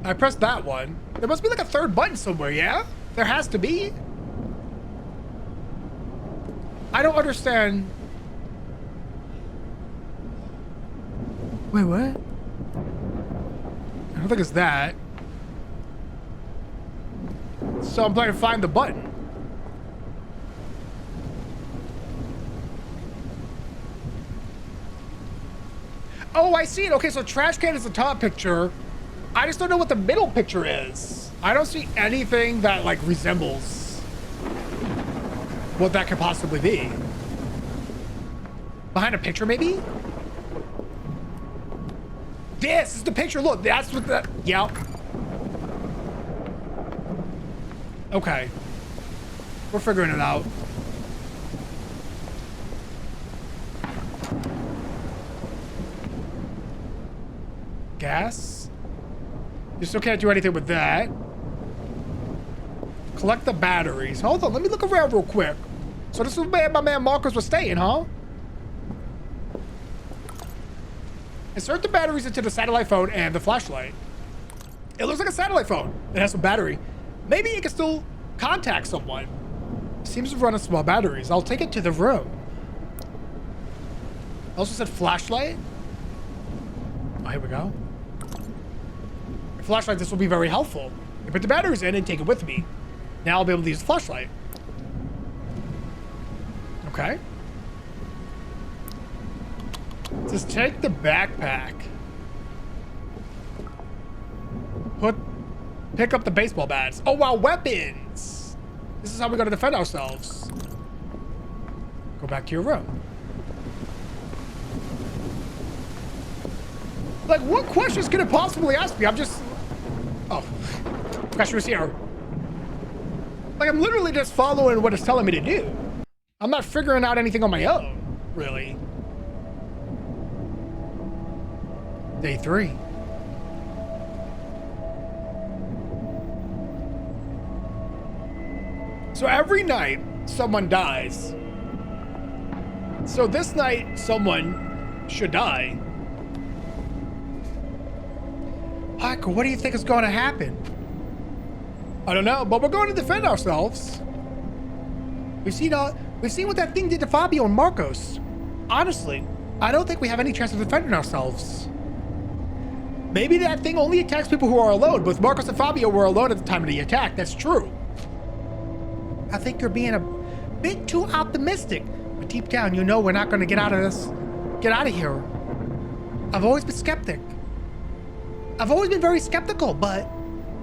I pressed that one. There must be like a third button somewhere, yeah? There has to be. I don't understand. Wait, what? I don't think it's that. So I'm trying to find the button. Oh, I see it. Okay, so trash can is the top picture. I just don't know what the middle picture is. I don't see anything that like resembles what that could possibly be. Behind a picture, maybe? This is the picture. Look, that's what the... Yep. Okay. We're figuring it out. Gas? You still can't do anything with that. Collect the batteries. Hold on, let me look around real quick. So this is where my man Marcus was staying, huh? Insert the batteries into the satellite phone and the flashlight. It looks like a satellite phone. It has some battery. Maybe it can still contact someone. Seems to run on small batteries. I'll take it to the room. Also said flashlight. Oh, here we go. A flashlight, this will be very helpful. I put the batteries in and take it with me. Now I'll be able to use the flashlight. Okay. Just take the backpack. Pick up the baseball bats. Oh, wow, weapons. This is how we're going to defend ourselves. Go back to your room. Like, what questions could it possibly ask me? I'm just... Oh. Question was here. Like, I'm literally just following what it's telling me to do. I'm not figuring out anything on my own, really. Day 3. So every night, someone dies. So this night, someone should die. Michael, what do you think is going to happen? I don't know, but we're going to defend ourselves. We've seen what that thing did to Fabio and Marcos. Honestly, I don't think we have any chance of defending ourselves. Maybe that thing only attacks people who are alone. Both Marcos and Fabio were alone at the time of the attack. That's true. I think you're being a bit too optimistic. But deep down, you know we're not going to get out of this. Get out of here. I've always been skeptic. I've always been very skeptical, but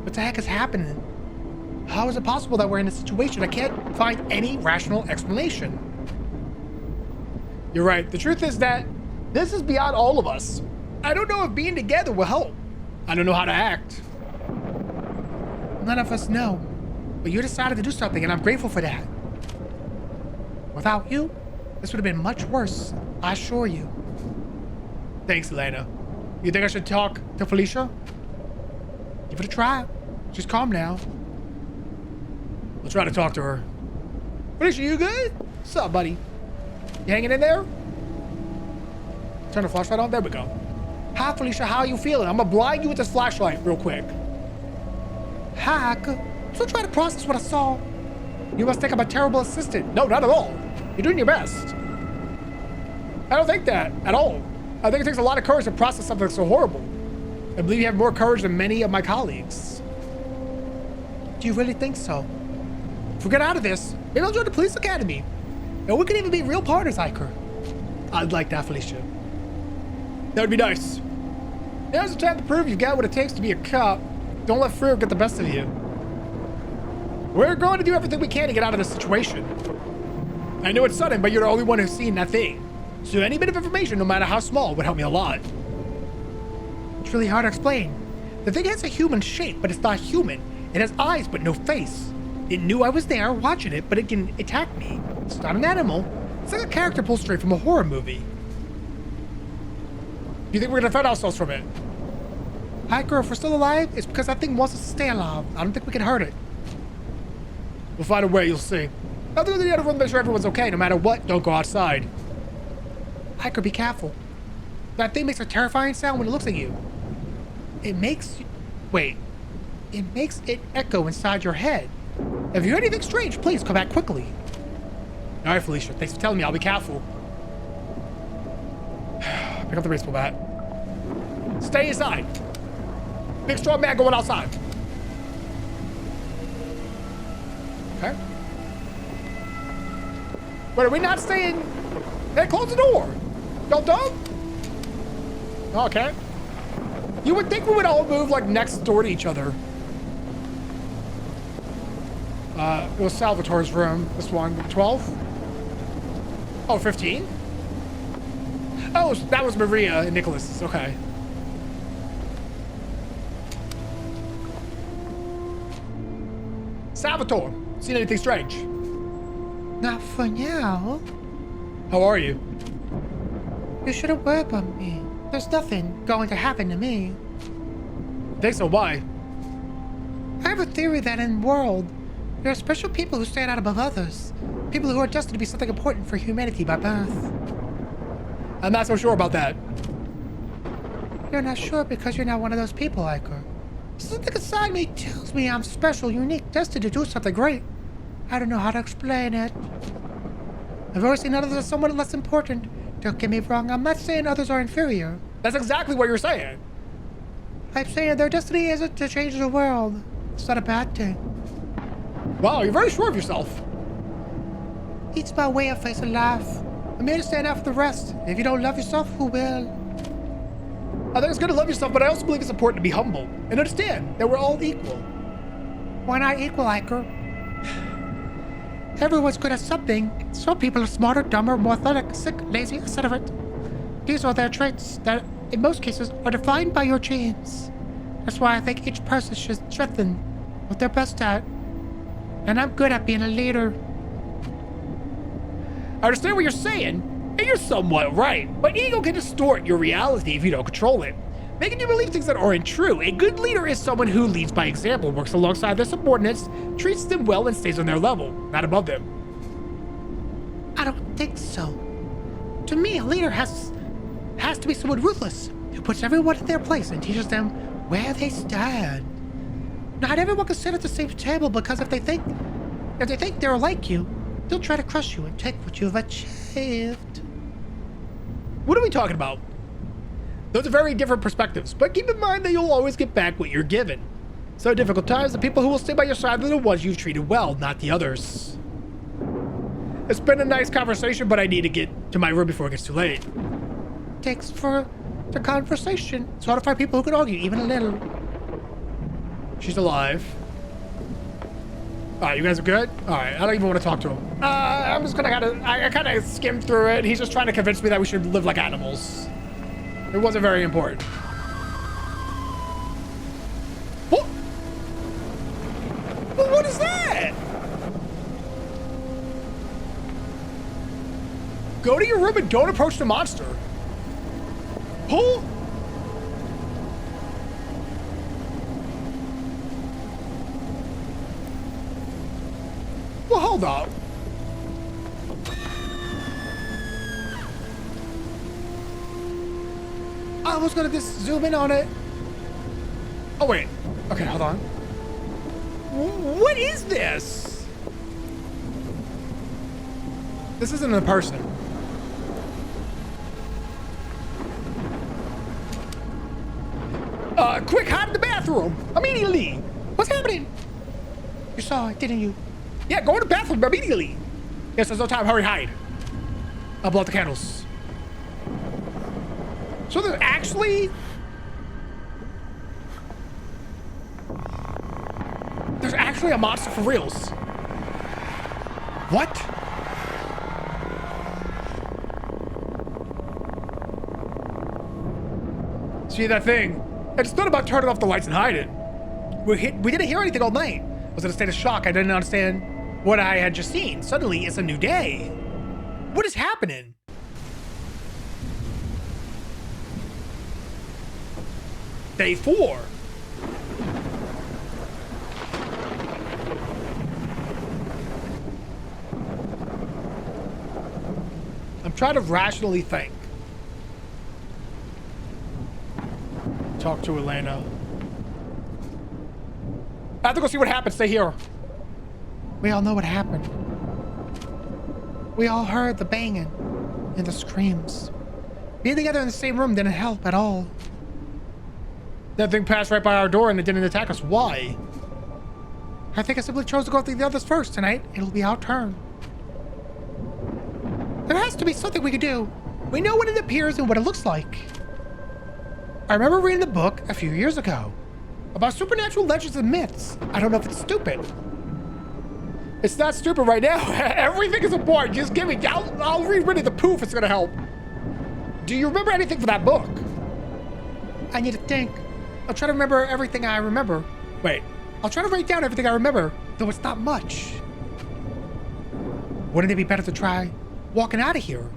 what the heck is happening? How is it possible that we're in a situation? I can't find any rational explanation. You're right. The truth is that this is beyond all of us. I don't know if being together will help. I don't know how to act. None of us know. But you decided to do something, and I'm grateful for that. Without you, this would have been much worse. I assure you. Thanks, Elena. You think I should talk to Felicia? Give it a try. She's calm now. We'll try to talk to her. Felicia, you good? What's up, buddy? You hanging in there? Turn the flashlight on. There we go. Hi, Felicia. How are you feeling? I'm gonna blind you with this flashlight real quick. Hi, I'm still trying to process what I saw. You must think I'm a terrible assistant. No, not at all. You're doing your best. I don't think that at all. I think it takes a lot of courage to process something so horrible. I believe you have more courage than many of my colleagues. Do you really think so? If we get out of this, maybe I'll join the police academy. And we could even be real partners, Iker. I'd like that, Felicia. That would be nice. Now's the time to prove you've got what it takes to be a cop. Don't let fear get the best of you. We're going to do everything we can to get out of this situation. I know it's sudden, but you're the only one who's seen that thing. So any bit of information, no matter how small, would help me a lot. It's really hard to explain. The thing has a human shape, but it's not human. It has eyes, but no face. It knew I was there watching it, but it can attack me. It's not an animal. It's like a character pulled straight from a horror movie. Do you think we're gonna defend ourselves from it? Iker, if we're still alive, it's because that thing wants us to stay alive. I don't think we can hurt it. We'll find a way, you'll see. Other than the other one, make sure everyone's okay. No matter what, don't go outside. Iker, be careful. That thing makes a terrifying sound when it looks at you. It makes... Wait. It makes it echo inside your head. If you hear anything strange, please come back quickly. All right, Felicia. Thanks for telling me. I'll be careful. Pick up the baseball bat. Stay inside. Big strong man going outside. Okay. Wait, are we not staying? Hey, close the door. Y'all done? Okay. You would think we would all move like next door to each other. It was Salvatore's room. This one, 12? Oh, 15? Oh, that was Maria and Nicholas's. Okay. Salvatore, seen anything strange? Not for now. How are you? You shouldn't worry about me. There's nothing going to happen to me. Think so? Why? I have a theory that in the world, there are special people who stand out above others. People who are destined to be something important for humanity by birth. I'm not so sure about that. You're not sure because you're not one of those people, Iker. Something inside me tells me I'm special, unique, destined to do something great. I don't know how to explain it. I've always seen others as somewhat less important. Don't get me wrong, I'm not saying others are inferior. That's exactly what you're saying. I'm saying their destiny isn't to change the world. It's not a bad thing. Wow, you're very sure of yourself. It's my way of facing life. I'm here to stand out for the rest. If you don't love yourself, who will? I think it's good to love yourself, but I also believe it's important to be humble and understand that we're all equal. We're not equal, Iker. Everyone's good at something. Some people are smarter, dumber, more athletic, sick, lazy, etc. These are their traits that, in most cases, are defined by your genes. That's why I think each person should strengthen what they're best at. And I'm good at being a leader. I understand what you're saying, and you're somewhat right, but ego can distort your reality if you don't control it, making you believe things that aren't true. A good leader is someone who leads by example, works alongside their subordinates, treats them well, and stays on their level, not above them. I don't think so. To me, a leader has to be someone ruthless, who puts everyone in their place and teaches them where they stand. Not everyone can sit at the same table because if they think they're like you, they'll try to crush you and take what you've achieved. What are we talking about? Those are very different perspectives, but keep in mind that you'll always get back what you're given. So difficult times, the people who will stay by your side are the ones you've treated well, not the others. It's been a nice conversation, but I need to get to my room before it gets too late. Thanks for the conversation. It's hard to find people who can argue, even a little. She's alive. All right, you guys are good? All right, I don't even want to talk to him. I'm just gonna I kind of skimmed through it. He's just trying to convince me that we should live like animals. It wasn't very important. What? Well, what is that? Go to your room and don't approach the monster. Who? Well, hold up. I was gonna just zoom in on it. Oh, wait. Okay, hold on. What is this? This isn't a person. Quick, hide in the bathroom. Immediately. What's happening? You saw it, didn't you? Yeah, go in the bathroom immediately. Yes, there's no time. Hurry, hide. I'll blow out the candles. So there's actually... There's actually a monster for reals. What? See that thing? I just thought about turning off the lights and hide it. We didn't hear anything all night. I was in a state of shock. I didn't understand what I had just seen. Suddenly, it's a new day. What is happening? Day 4. I'm trying to rationally think. Talk to Elena. I have to go see what happened. Stay here. We all know what happened. We all heard the banging and the screams. Being together in the same room didn't help at all. That thing passed right by our door and it didn't attack us. Why? I think I simply chose to go through the others first. Tonight, it'll be our turn. There has to be something we could do. We know when it appears and what it looks like. I remember reading the book a few years ago about supernatural legends and myths. I don't know if it's stupid. It's not stupid right now. Everything is important. Just give me. I'll read Winnie the Pooh if it's gonna help. Do you remember anything from that book? I need to think. I'll try to remember everything I remember. Wait. I'll try to write down everything I remember, though it's not much. Wouldn't it be better to try walking out of here?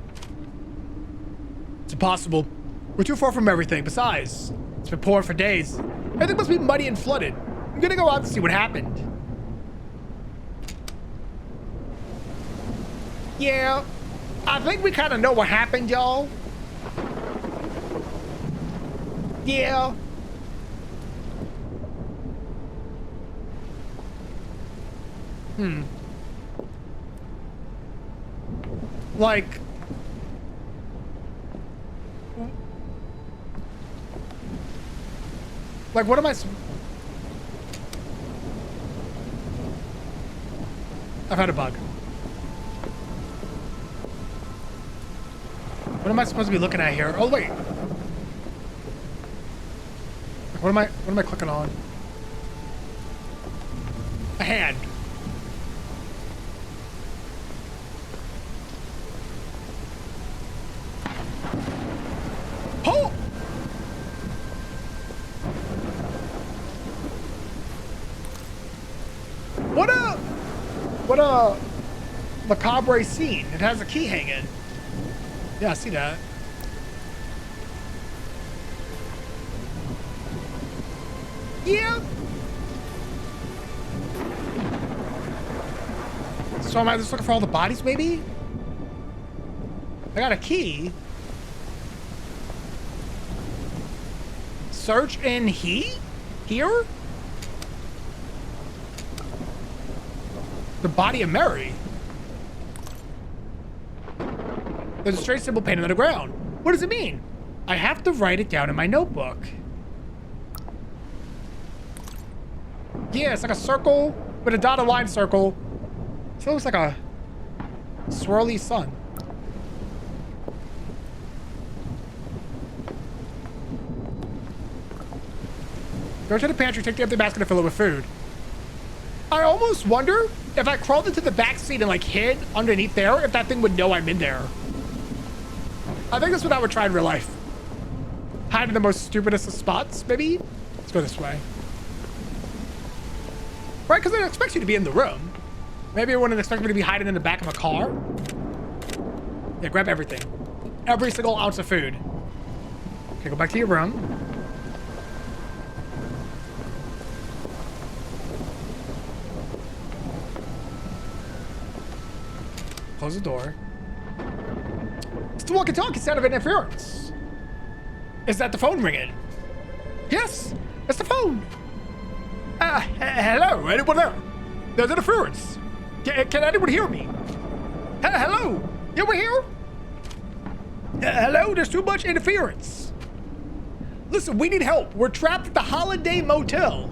It's impossible. We're too far from everything. Besides, it's been pouring for days. Everything must be muddy and flooded. I'm gonna go out and see what happened. Yeah, I think we kind of know what happened, y'all. Yeah. Like... Like, what am I... I've had a bug. What am I supposed to be looking at here? Oh, wait. What am I clicking on? A hand. Oh! What a macabre scene. It has a key hanging. Yeah, I see that. Yeah. So am I just looking for all the bodies, maybe? I got a key. Search in here? The body of Mary. There's a straight symbol painted on the ground. What does it mean? I have to write it down in my notebook. Yeah, it's like a circle with a dotted line circle. So it looks like a swirly sun. Go to the pantry, take the empty basket and fill it with food. I almost wonder if I crawled into the back seat and like hid underneath there, if that thing would know I'm in there. I think that's what I would try in real life. Hide in the most stupidest of spots, maybe? Let's go this way. Right, because it expects you to be in the room. Maybe it wouldn't expect me to be hiding in the back of a car. Yeah, grab everything. Every single ounce of food. Okay, go back to your room. Close the door. It's the walkie-talkie sound of interference. Is that the phone ringing? Yes, it's the phone. Hello, anyone there? There's interference. Can anyone hear me? Hello, you over here? Hello, there's too much interference. Listen, we need help. We're trapped at the Holiday Motel.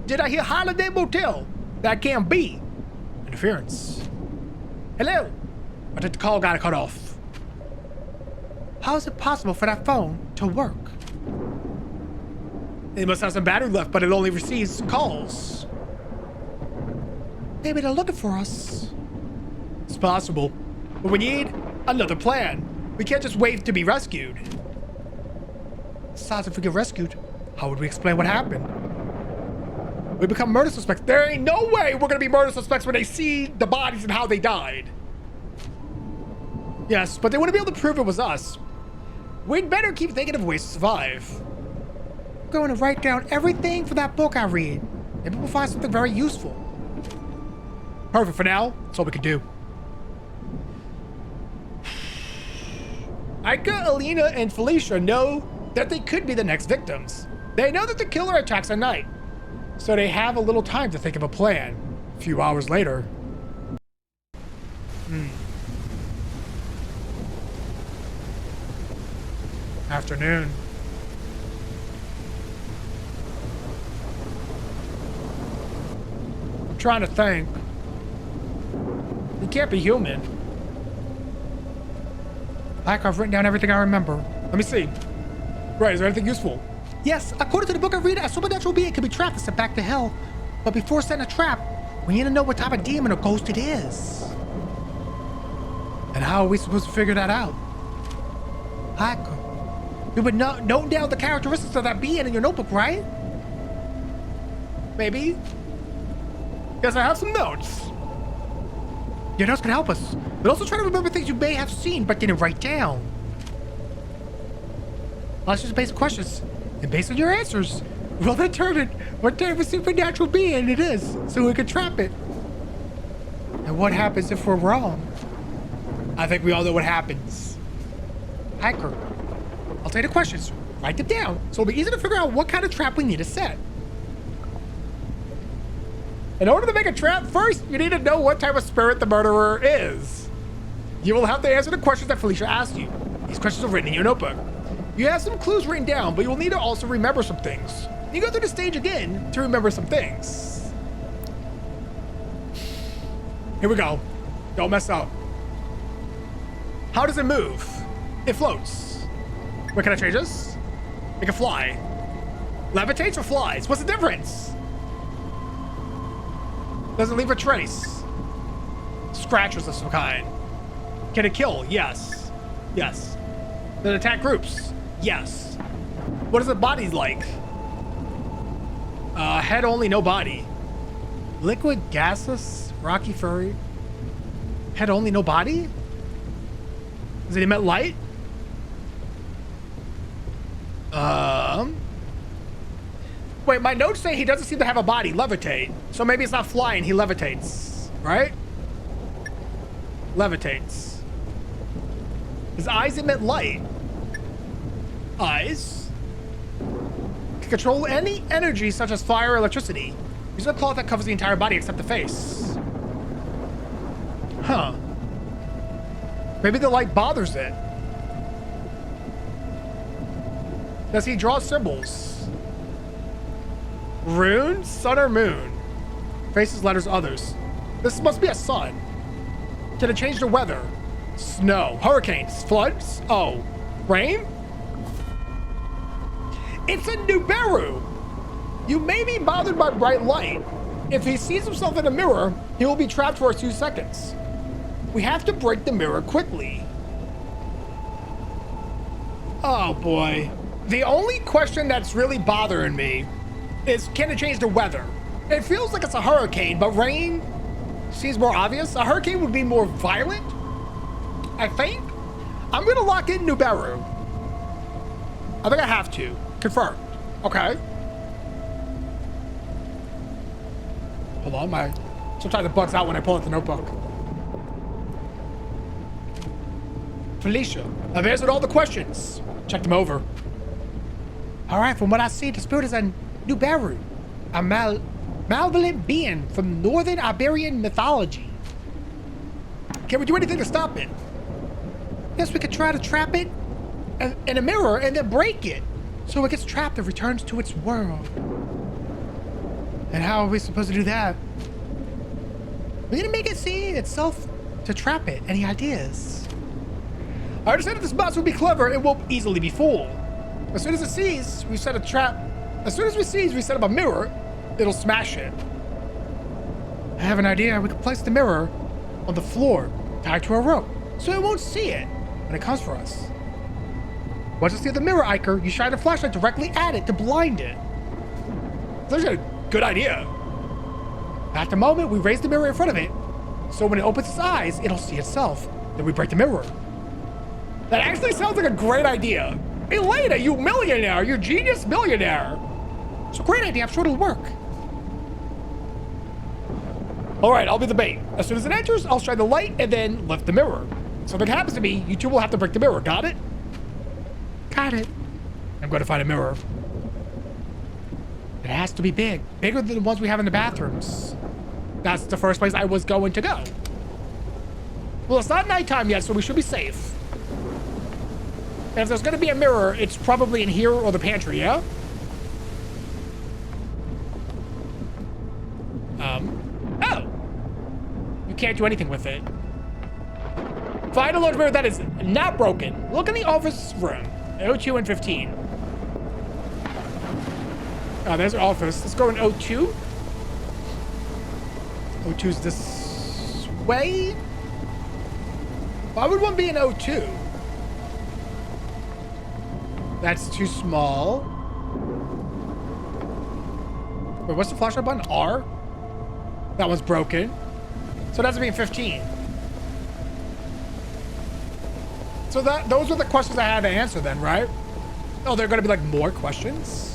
Did I hear Holiday Motel? That can't be. Interference. Hello? I think the call got cut off. How is it possible for that phone to work? It must have some battery left, but it only receives calls. Maybe they're looking for us. It's possible. But we need another plan. We can't just wait to be rescued. Besides, if we get rescued, how would we explain what happened? We become murder suspects. There ain't no way we're gonna be murder suspects when they see the bodies and how they died. Yes, but they wouldn't be able to prove it was us. We'd better keep thinking of ways to survive. I'm going to write down everything from that book I read. Maybe we'll find something very useful. Perfect for now. That's all we can do. Ika, Alina, and Felicia know that they could be the next victims. They know that the killer attacks at night, so they have a little time to think of a plan. A few hours later. Afternoon. I'm trying to think. You can't be human. Like I've written down everything I remember. Let me see. Right, is there anything useful? Yes, according to the book I read, a supernatural being can be trapped and sent back to hell. But before setting a trap, we need to know what type of demon or ghost it is. And how are we supposed to figure that out? Hiker, you would note down the characteristics of that being in your notebook, right? Maybe. Yes, I have some notes. Your notes can help us, but also try to remember things you may have seen but didn't write down. Let's just basic questions, and based on your answers, we'll determine what type of supernatural being it is, so we can trap it. And what happens if we're wrong? I think we all know what happens. Hiker, I'll take the questions, write them down, so it'll be easy to figure out what kind of trap we need to set. In order to make a trap, first, you need to know what type of spirit the murderer is. You will have to answer the questions that Felicia asked you. These questions are written in your notebook. You have some clues written down, but you will need to also remember some things. You go through the stage again to remember some things. Here we go. Don't mess up. How does it move? It floats. Wait, can I change this? It can fly. Levitates or flies? What's the difference? Does it leave a trace? Scratches of some kind. Can it kill? Yes. Yes. Does it attack groups? Yes. What is the body like? Head only, no body. Liquid, gaseous, rocky, furry. Head only, no body? Does it emit light? Wait, my notes say he doesn't seem to have a body. Levitate. So maybe it's not flying, he levitates. Right? Levitates. His eyes emit light. Eyes. Can control any energy such as fire or electricity. Use a cloth that covers the entire body except the face. Huh. Maybe the light bothers it. Does he draw symbols? Runes? Sun or moon? Faces, letters, others. This must be a sun. Can it change the weather? Snow. Hurricanes. Floods? Oh. Rain? It's a Nibiru! You may be bothered by bright light. If he sees himself in a mirror, he will be trapped for a few seconds. We have to break the mirror quickly. Oh boy. The only question that's really bothering me is, can it change the weather? It feels like it's a hurricane, but rain seems more obvious. A hurricane would be more violent, I think. I'm gonna lock in Nibiru. I think I have to. Confirmed. Okay. Hold on, sometimes it bugs out when I pull out the notebook. Felicia, I've answered all the questions. Check them over. All right, from what I see, the spirit is a Nibiru, a malevolent being from northern Iberian mythology. Can we do anything to stop it? Yes, we could try to trap it in a mirror and then break it. So it gets trapped and returns to its world. And how are we supposed to do that? We're gonna make it see itself to trap it. Any ideas? I understand that this mouse will be clever, it won't easily be fooled. As soon as it sees, we set a trap. As soon as we set up a mirror, it'll smash it. I have an idea. We can place the mirror on the floor, tied to a rope, so it won't see it when it comes for us. Once you see the mirror, Iker, you shine a flashlight directly at it to blind it. That's a good idea. At the moment, we raise the mirror in front of it, so when it opens its eyes, it'll see itself. Then we break the mirror. That actually sounds like a great idea. Elena, you millionaire, you genius millionaire. It's a great idea. I'm sure it'll work. All right, I'll be the bait. As soon as it enters, I'll shine the light and then lift the mirror. If something happens to me, you two will have to break the mirror. Got it? Got it. I'm going to find a mirror. It has to be big. Bigger than the ones we have in the bathrooms. That's the first place I was going to go. Well, it's not nighttime yet, so we should be safe. And if there's going to be a mirror, it's probably in here or the pantry, yeah? Oh! You can't do anything with it. Find a large mirror that is not broken. Look in the office room. 02 and 15. Oh, there's our office. Let's go in 02. 02's this way? Why would one be in 02? That's too small. Wait, what's the flashlight button? R? That one's broken. So it has to be in 15. So those were the questions I had to answer then, right? Oh, there are gonna be like more questions?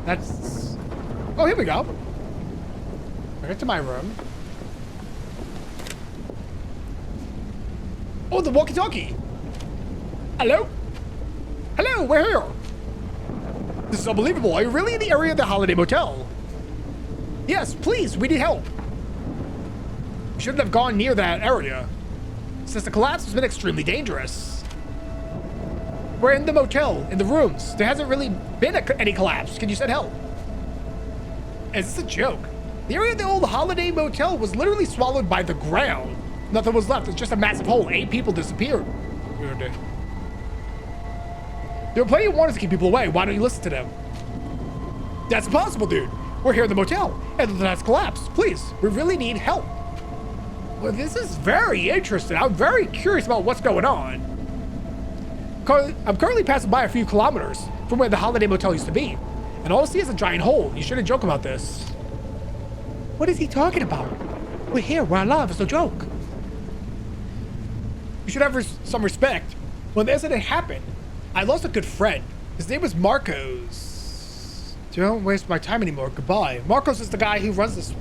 That's... Oh, here we go. Bring it to my room. Oh, the walkie-talkie. Hello? Hello, we're here. This is unbelievable. Are you really in the area of the Holiday Motel? Yes, please, we need help. We shouldn't have gone near that area. Since the collapse has been extremely dangerous. We're in the motel, in the rooms. There hasn't really been any collapse. Can you send help? Is this a joke? The area of the old Holiday Motel was literally swallowed by the ground. Nothing was left. It's just a massive hole. 8 people disappeared. Weird. There are plenty of warnings to keep people away. Why don't you listen to them? That's impossible, dude. We're here in the motel, and the has collapsed. Please, we really need help. Well, this is very interesting. I'm very curious about what's going on. I'm currently passing by a few kilometers from where the Holiday Motel used to be, and all I see is a giant hole. You shouldn't joke about this. What is he talking about? We're here. We're alive. It's no joke. You should have some respect. When the incident happened, I lost a good friend. His name was Marcos. Don't waste my time anymore. Goodbye. Marcos is the guy who runs this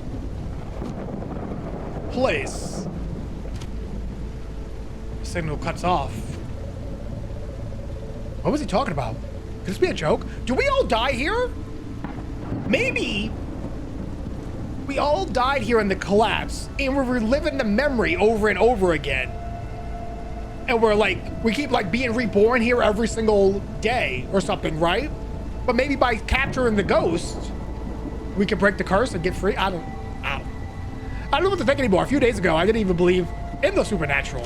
place. The signal cuts off. What was he talking about? Could this be a joke? Do we all die here? Maybe we all died here in the collapse and we're reliving the memory over and over again. And we keep being reborn here every single day or something, right? But maybe by capturing the ghost, we can break the curse and get free. I don't know what to think anymore. A few days ago, I didn't even believe in the supernatural.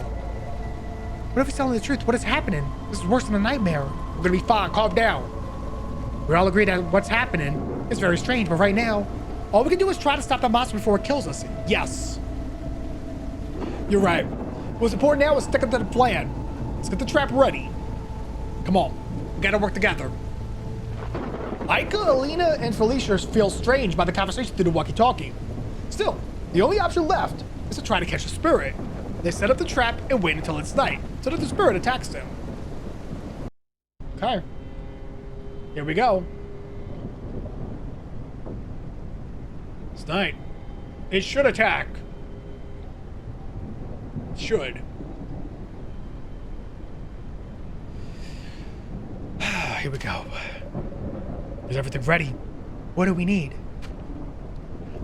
What if he's telling the truth? What is happening? This is worse than a nightmare. We're gonna be fine. Calm down. We all agree that what's happening is very strange, but right now, all we can do is try to stop the monster before it kills us. Yes. You're right. What's important now is sticking to the plan. Let's get the trap ready. Come on. We gotta work together. Aika, Alina, and Felicia feel strange by the conversation through the walkie-talkie. Still, the only option left is to try to catch the spirit. They set up the trap and wait until it's night, so that the spirit attacks them. Okay. Here we go. It's night. It should attack. Should. Here we go. Is everything ready? What do we need?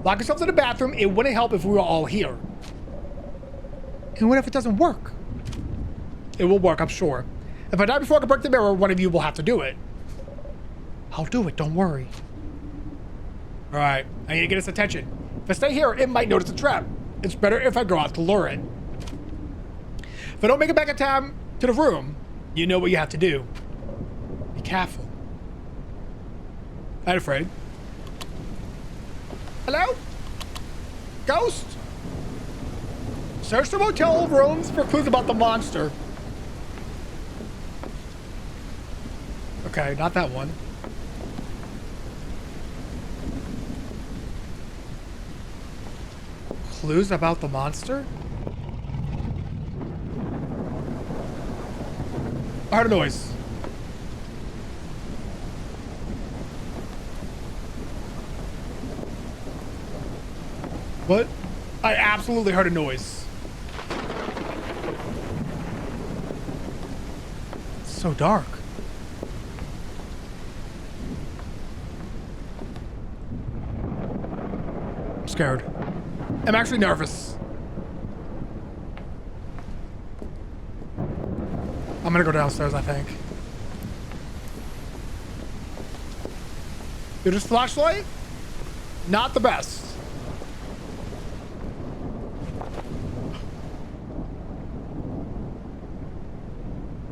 Lock yourselves in the bathroom. It wouldn't help if we were all here. And what if it doesn't work? It will work, I'm sure. If I die before I can break the mirror, one of you will have to do it. I'll do it, don't worry. All right, I need to get its attention. If I stay here, it might notice a trap. It's better if I go out to lure it. If I don't make it back in time to the room, you know what you have to do. Be careful. I'm afraid. Hello? Ghost? Search the motel rooms for clues about the monster. Okay, not that one. Clues about the monster? I heard a noise. What? I absolutely heard a noise. It's so dark. I'm scared. I'm actually nervous. I'm gonna go downstairs, I think. Dude, this flashlight? Not the best.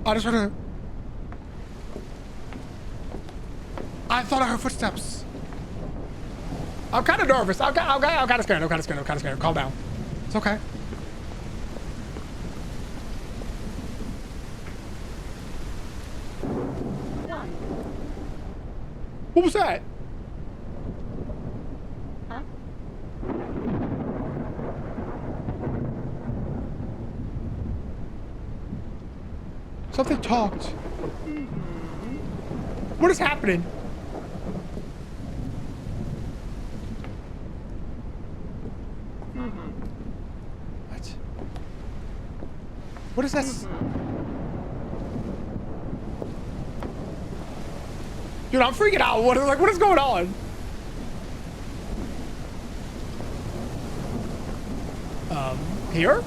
I just heard a... I thought I heard footsteps. I'm kind of nervous. I'm kind of scared. I'm kind of scared. Calm down. It's okay. What was that? Huh? Something talked. What is happening? What? What is this? Dude, I'm freaking out. What is going on? Here?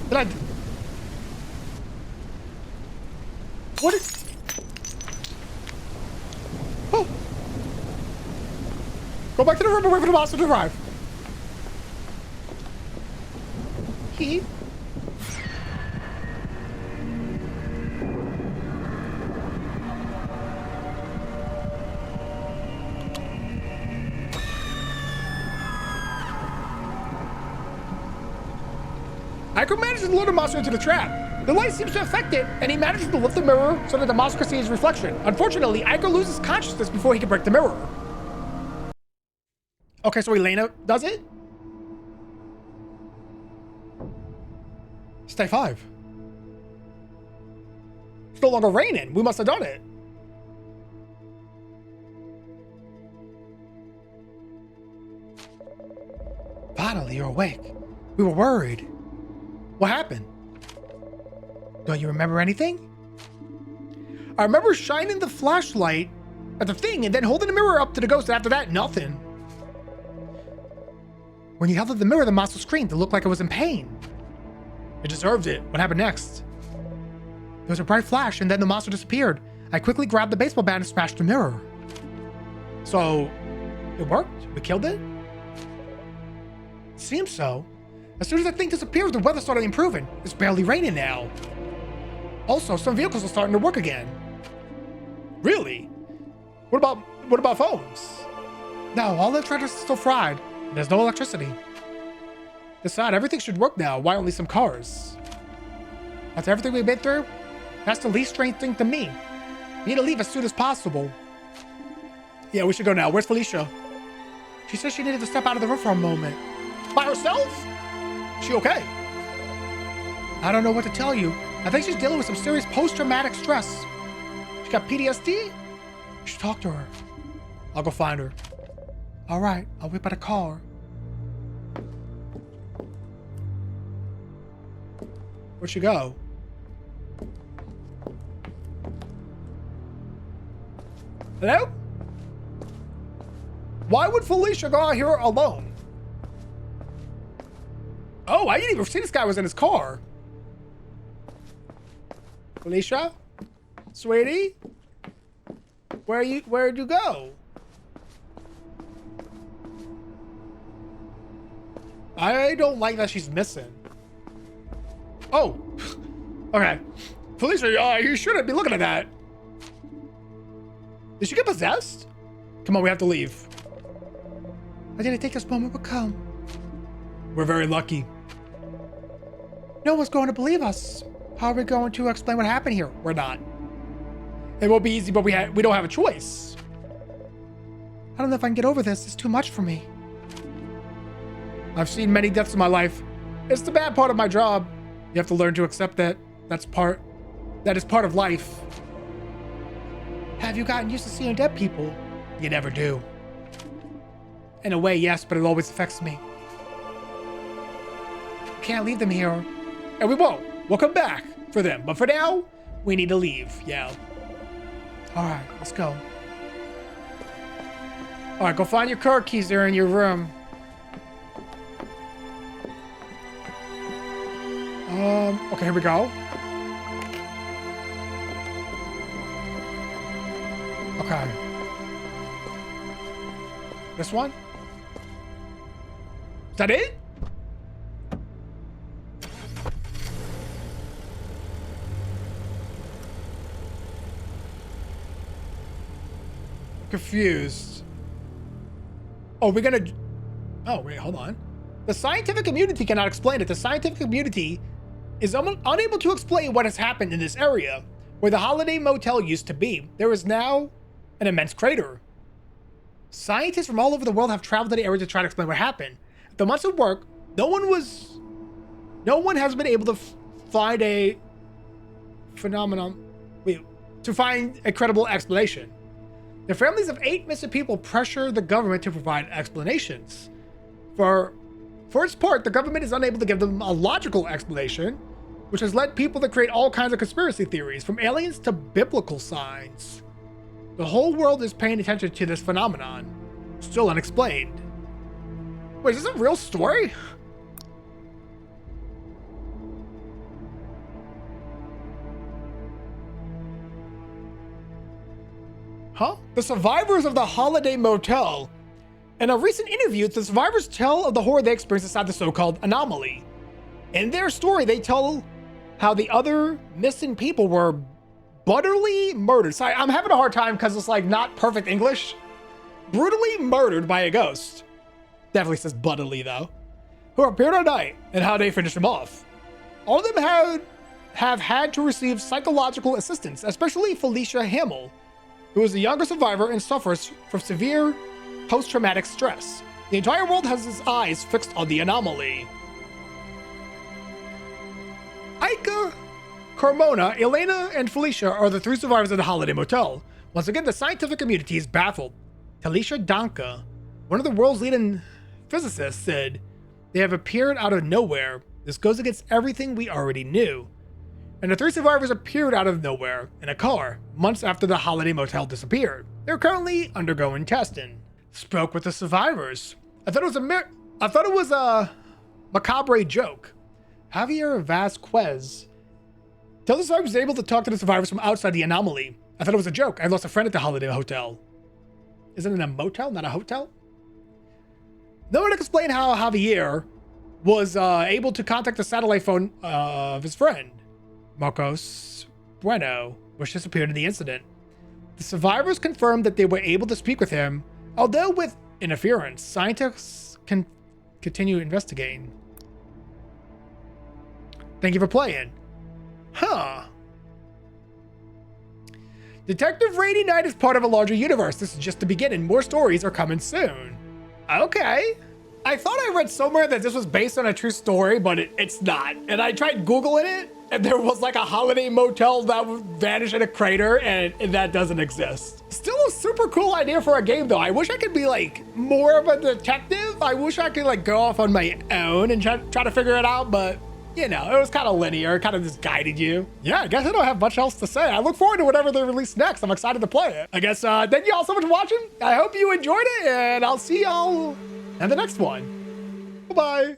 Did I... What is... Oh! Go back to the room and wait for the monster to arrive. He... Ico manages to lure the monster into the trap. The light seems to affect it, and he manages to lift the mirror so that the monster can see his reflection. Unfortunately, Ico loses consciousness before he can break the mirror. Okay, so Elena does it? Stay 5. It's no longer raining. We must have done it. Finally, you're awake. We were worried. What happened? Don't you remember anything? I remember shining the flashlight at the thing and then holding the mirror up to the ghost, and after that, nothing. When you held up the mirror, the monster screamed. It looked like it was in pain. It deserved it. What happened next? There was a bright flash, and then the monster disappeared. I quickly grabbed the baseball bat and smashed the mirror. So, it worked? We killed it? Seems so. As soon as the thing disappeared, the weather started improving. It's barely raining now. Also, some vehicles are starting to work again. Really? What about phones? No, all the electronics is still fried. There's no electricity. It's not. Everything should work now. Why only some cars? After everything we've been through, that's the least strange thing to me. We need to leave as soon as possible. Yeah, we should go now. Where's Felicia? She said she needed to step out of the room for a moment. By herself? She okay? I don't know what to tell you. I think she's dealing with some serious post-traumatic stress. She got PTSD? You should talk to her. I'll go find her. All right, I'll wait by the car. Where'd she go? Hello? Why would Felicia go out here alone? Oh, I didn't even see this guy was in his car. Felicia? Sweetie? Where'd you go? I don't like that she's missing. Oh, okay. Felicia, you shouldn't be looking at that. Did she get possessed? Come on, we have to leave. I didn't think this moment would come. We're very lucky. No one's going to believe us. How are we going to explain what happened here? We're not. It won't be easy, but we don't have a choice. I don't know if I can get over this. It's too much for me. I've seen many deaths in my life. It's the bad part of my job. You have to learn to accept that. That is part of life. Have you gotten used to seeing dead people? You never do. In a way, yes, but it always affects me. Can't leave them here. And we won't. We'll come back for them. But for now, we need to leave. Yeah. All right, let's go. All right, go find your car keys. They're in your room. Okay, here we go. Okay. This one? Is that it? Confused. Oh, we're gonna... Oh, wait, hold on. The scientific community cannot explain it. The scientific community is unable to explain what has happened in this area where the Holiday Motel used to be. There is now an immense crater. Scientists from all over the world have traveled to the area to try to explain what happened. After months of work, no one has been able to find a phenomenon, to find a credible explanation. The families of 8 missing people pressure the government to provide explanations. For its part, the government is unable to give them a logical explanation, which has led people to create all kinds of conspiracy theories, from aliens to biblical signs. The whole world is paying attention to this phenomenon, still unexplained. Wait, is this a real story? Huh? The survivors of the Holiday Motel. In a recent interview, the survivors tell of the horror they experienced inside the so-called anomaly. In their story, they tell how the other missing people were brutally murdered. Sorry, I'm having a hard time because it's like not perfect English. Brutally murdered by a ghost. Definitely says brutally though. Who appeared at night and how they finished them off. All of them have had to receive psychological assistance, especially Felicia Hamill, who is the younger survivor and suffers from severe post-traumatic stress. The entire world has its eyes fixed on the anomaly. Aika, Carmona, Elena, and Felicia are the 3 survivors of the Holiday Motel. Once again, the scientific community is baffled. Talisha Danka, one of the world's leading physicists, said, "They have appeared out of nowhere. This goes against everything we already knew." And the 3 survivors appeared out of nowhere in a car months after the Holiday Motel disappeared. They're currently undergoing testing. Spoke with the survivors. I thought it was a macabre joke. Javier Vasquez. Tell the survivors able to talk to the survivors from outside the anomaly. I thought it was a joke. I lost a friend at the Holiday Hotel. Isn't it a motel, not a hotel? No one can explain how Javier was able to contact the satellite phone of his friend, Marcos Bueno, which disappeared in the incident. The survivors confirmed that they were able to speak with him, although with interference. Scientists can continue investigating. Thank you for playing. Huh. Detective Rainy Night is part of a larger universe. This is just the beginning. More stories are coming soon. Okay. I thought I read somewhere that this was based on a true story, but it's not. And I tried Googling it, and there was like a Holiday Motel that would vanish in a crater, and that doesn't exist. Still a super cool idea for a game, though. I wish I could be like more of a detective. I wish I could like go off on my own and try to figure it out, but you know, it was kind of linear, kind of just guided you. Yeah, I guess I don't have much else to say. I look forward to whatever they release next. I'm excited to play it. I guess, thank you all so much for watching. I hope you enjoyed it, and I'll see y'all in the next one. Bye-bye.